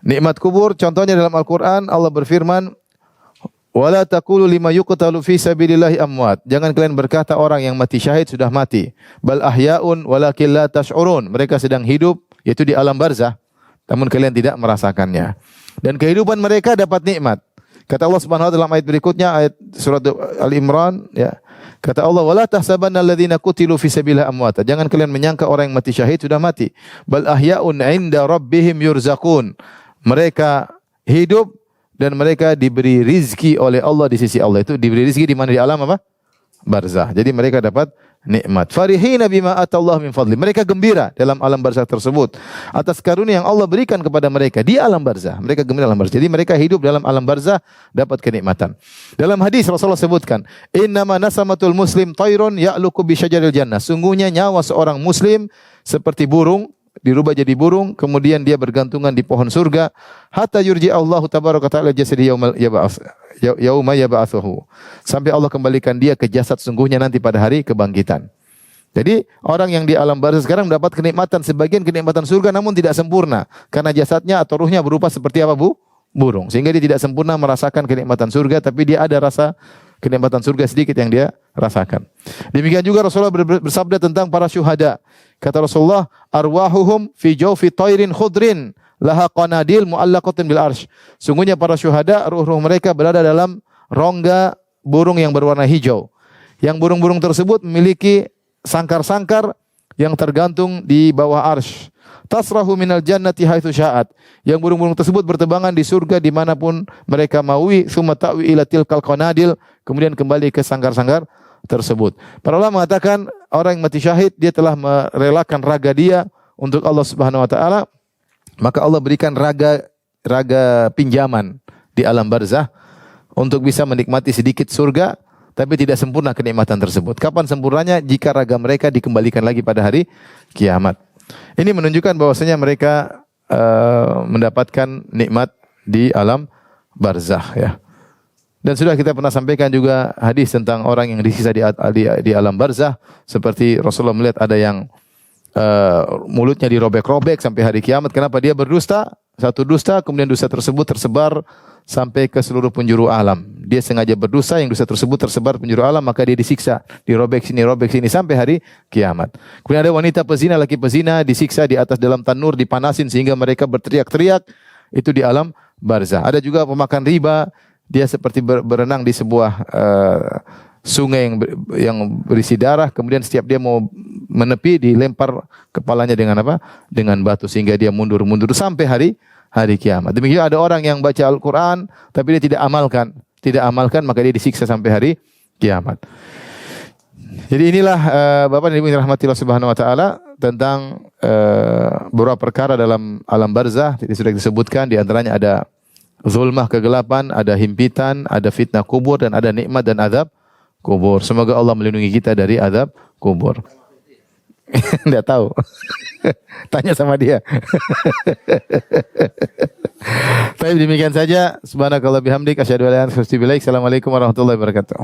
Nikmat kubur contohnya dalam Al-Qur'an Allah berfirman, "Wala taqulu lima yuqtalu fi sabilillahi amwat." Jangan kalian berkata orang yang mati syahid sudah mati. Bal ahyaun walakin la tash'urun. Mereka sedang hidup yaitu di alam barzah, namun kalian tidak merasakannya. Dan kehidupan mereka dapat nikmat. Kata Allah Subhanahu wa taala dalam ayat berikutnya, ayat surat Al-Imran ya. Kata Allah, "Wala tahsabanna alladziina qutilu fi sabilillahi amwata." Jangan kalian menyangka orang yang mati syahid sudah mati. Bal ahyaun 'inda rabbihim yurzaqun. Mereka hidup dan mereka diberi rizki oleh Allah di sisi Allah. Itu diberi rizki di mana? Di alam apa? Barzah. Jadi mereka dapat nikmat. Farihina bima atallahu min fadli. Mereka gembira dalam alam barzah tersebut atas karunia yang Allah berikan kepada mereka di alam barzah. Mereka gembira dalam barzah. Jadi mereka hidup dalam alam barzah dapat kenikmatan. Dalam hadis Rasulullah sebutkan, "Innama nasamatul muslim tayrun ya'luqu bi syajaril jannah." Sungguhnya nyawa seorang muslim seperti burung, dirubah jadi burung, kemudian dia bergantungan di pohon surga, hatta yurji Allahu tabaraka ta'ala jasadi yauma yab'atsuhu. Sampai Allah kembalikan dia ke jasad sungguhnya nanti pada hari kebangkitan. Jadi orang yang di alam barzah sekarang mendapat kenikmatan, sebagian kenikmatan surga namun tidak sempurna karena jasadnya atau ruhnya berupa seperti apa, Bu? Burung. Sehingga dia tidak sempurna merasakan kenikmatan surga, tapi dia ada rasa kenikmatan surga sedikit yang dia rasakan. Demikian juga Rasulullah bersabda tentang para syuhada. Kata Rasulullah, "Arwahuhum fi jawfi tayrin khudrin laha qanadil mu'allaqatin bil arsy." Sungguhnya para syuhada, ruh-ruh mereka berada dalam rongga burung yang berwarna hijau. Yang burung-burung tersebut memiliki sangkar-sangkar yang tergantung di bawah arsy. Tasrahu minal jannati haitsu sya'at. Yang burung-burung tersebut berterbangan di surga dimanapun mereka maui, summa ta'wi ila tilkal qanadil, kemudian kembali ke sangkar-sangkar tersebut. Para ulama mengatakan orang yang mati syahid dia telah merelakan raga dia untuk Allah Subhanahu wa taala, maka Allah berikan raga pinjaman di alam barzah untuk bisa menikmati sedikit surga tapi tidak sempurna kenikmatan tersebut. Kapan sempurnanya? Jika raga mereka dikembalikan lagi pada hari kiamat. Ini menunjukkan bahwasanya mereka mendapatkan nikmat di alam barzah ya. Dan sudah kita pernah sampaikan juga hadis tentang orang yang disiksa di alam barzah, seperti Rasulullah melihat ada yang mulutnya dirobek-robek sampai hari kiamat. Kenapa? Dia berdusta, satu dusta, kemudian dusta tersebut tersebar sampai ke seluruh penjuru alam. Dia sengaja berdusta, yang dusta tersebut tersebar penjuru alam, maka dia disiksa, dirobek sini sampai hari kiamat. Kemudian ada wanita pezina, laki pezina disiksa di atas dalam tanur, dipanasin sehingga mereka berteriak-teriak, itu di alam barzah. Ada juga pemakan riba, dia seperti berenang di sebuah sungai yang berisi darah, kemudian setiap dia mau menepi dilempar kepalanya dengan apa? Dengan batu sehingga dia mundur-mundur sampai hari kiamat. Demikian ada orang yang baca Al-Qur'an tapi dia tidak amalkan maka dia disiksa sampai hari kiamat. Jadi inilah Bapak dan Ibu yang dirahmati Allah Subhanahu wa taala tentang beberapa perkara dalam alam barzah. Jadi sudah disebutkan di antaranya ada zulmah, kegelapan, ada himpitan, ada fitnah kubur, dan ada nikmat dan azab kubur. Semoga Allah melindungi kita dari azab kubur. Tidak tahu. Tanya sama dia. Tapi demikian saja. Subhanakallah bihamdik. Asyhadu an la ilaha illa anta astaghfiruka wa atubu ilaik. Assalamualaikum warahmatullahi wabarakatuh.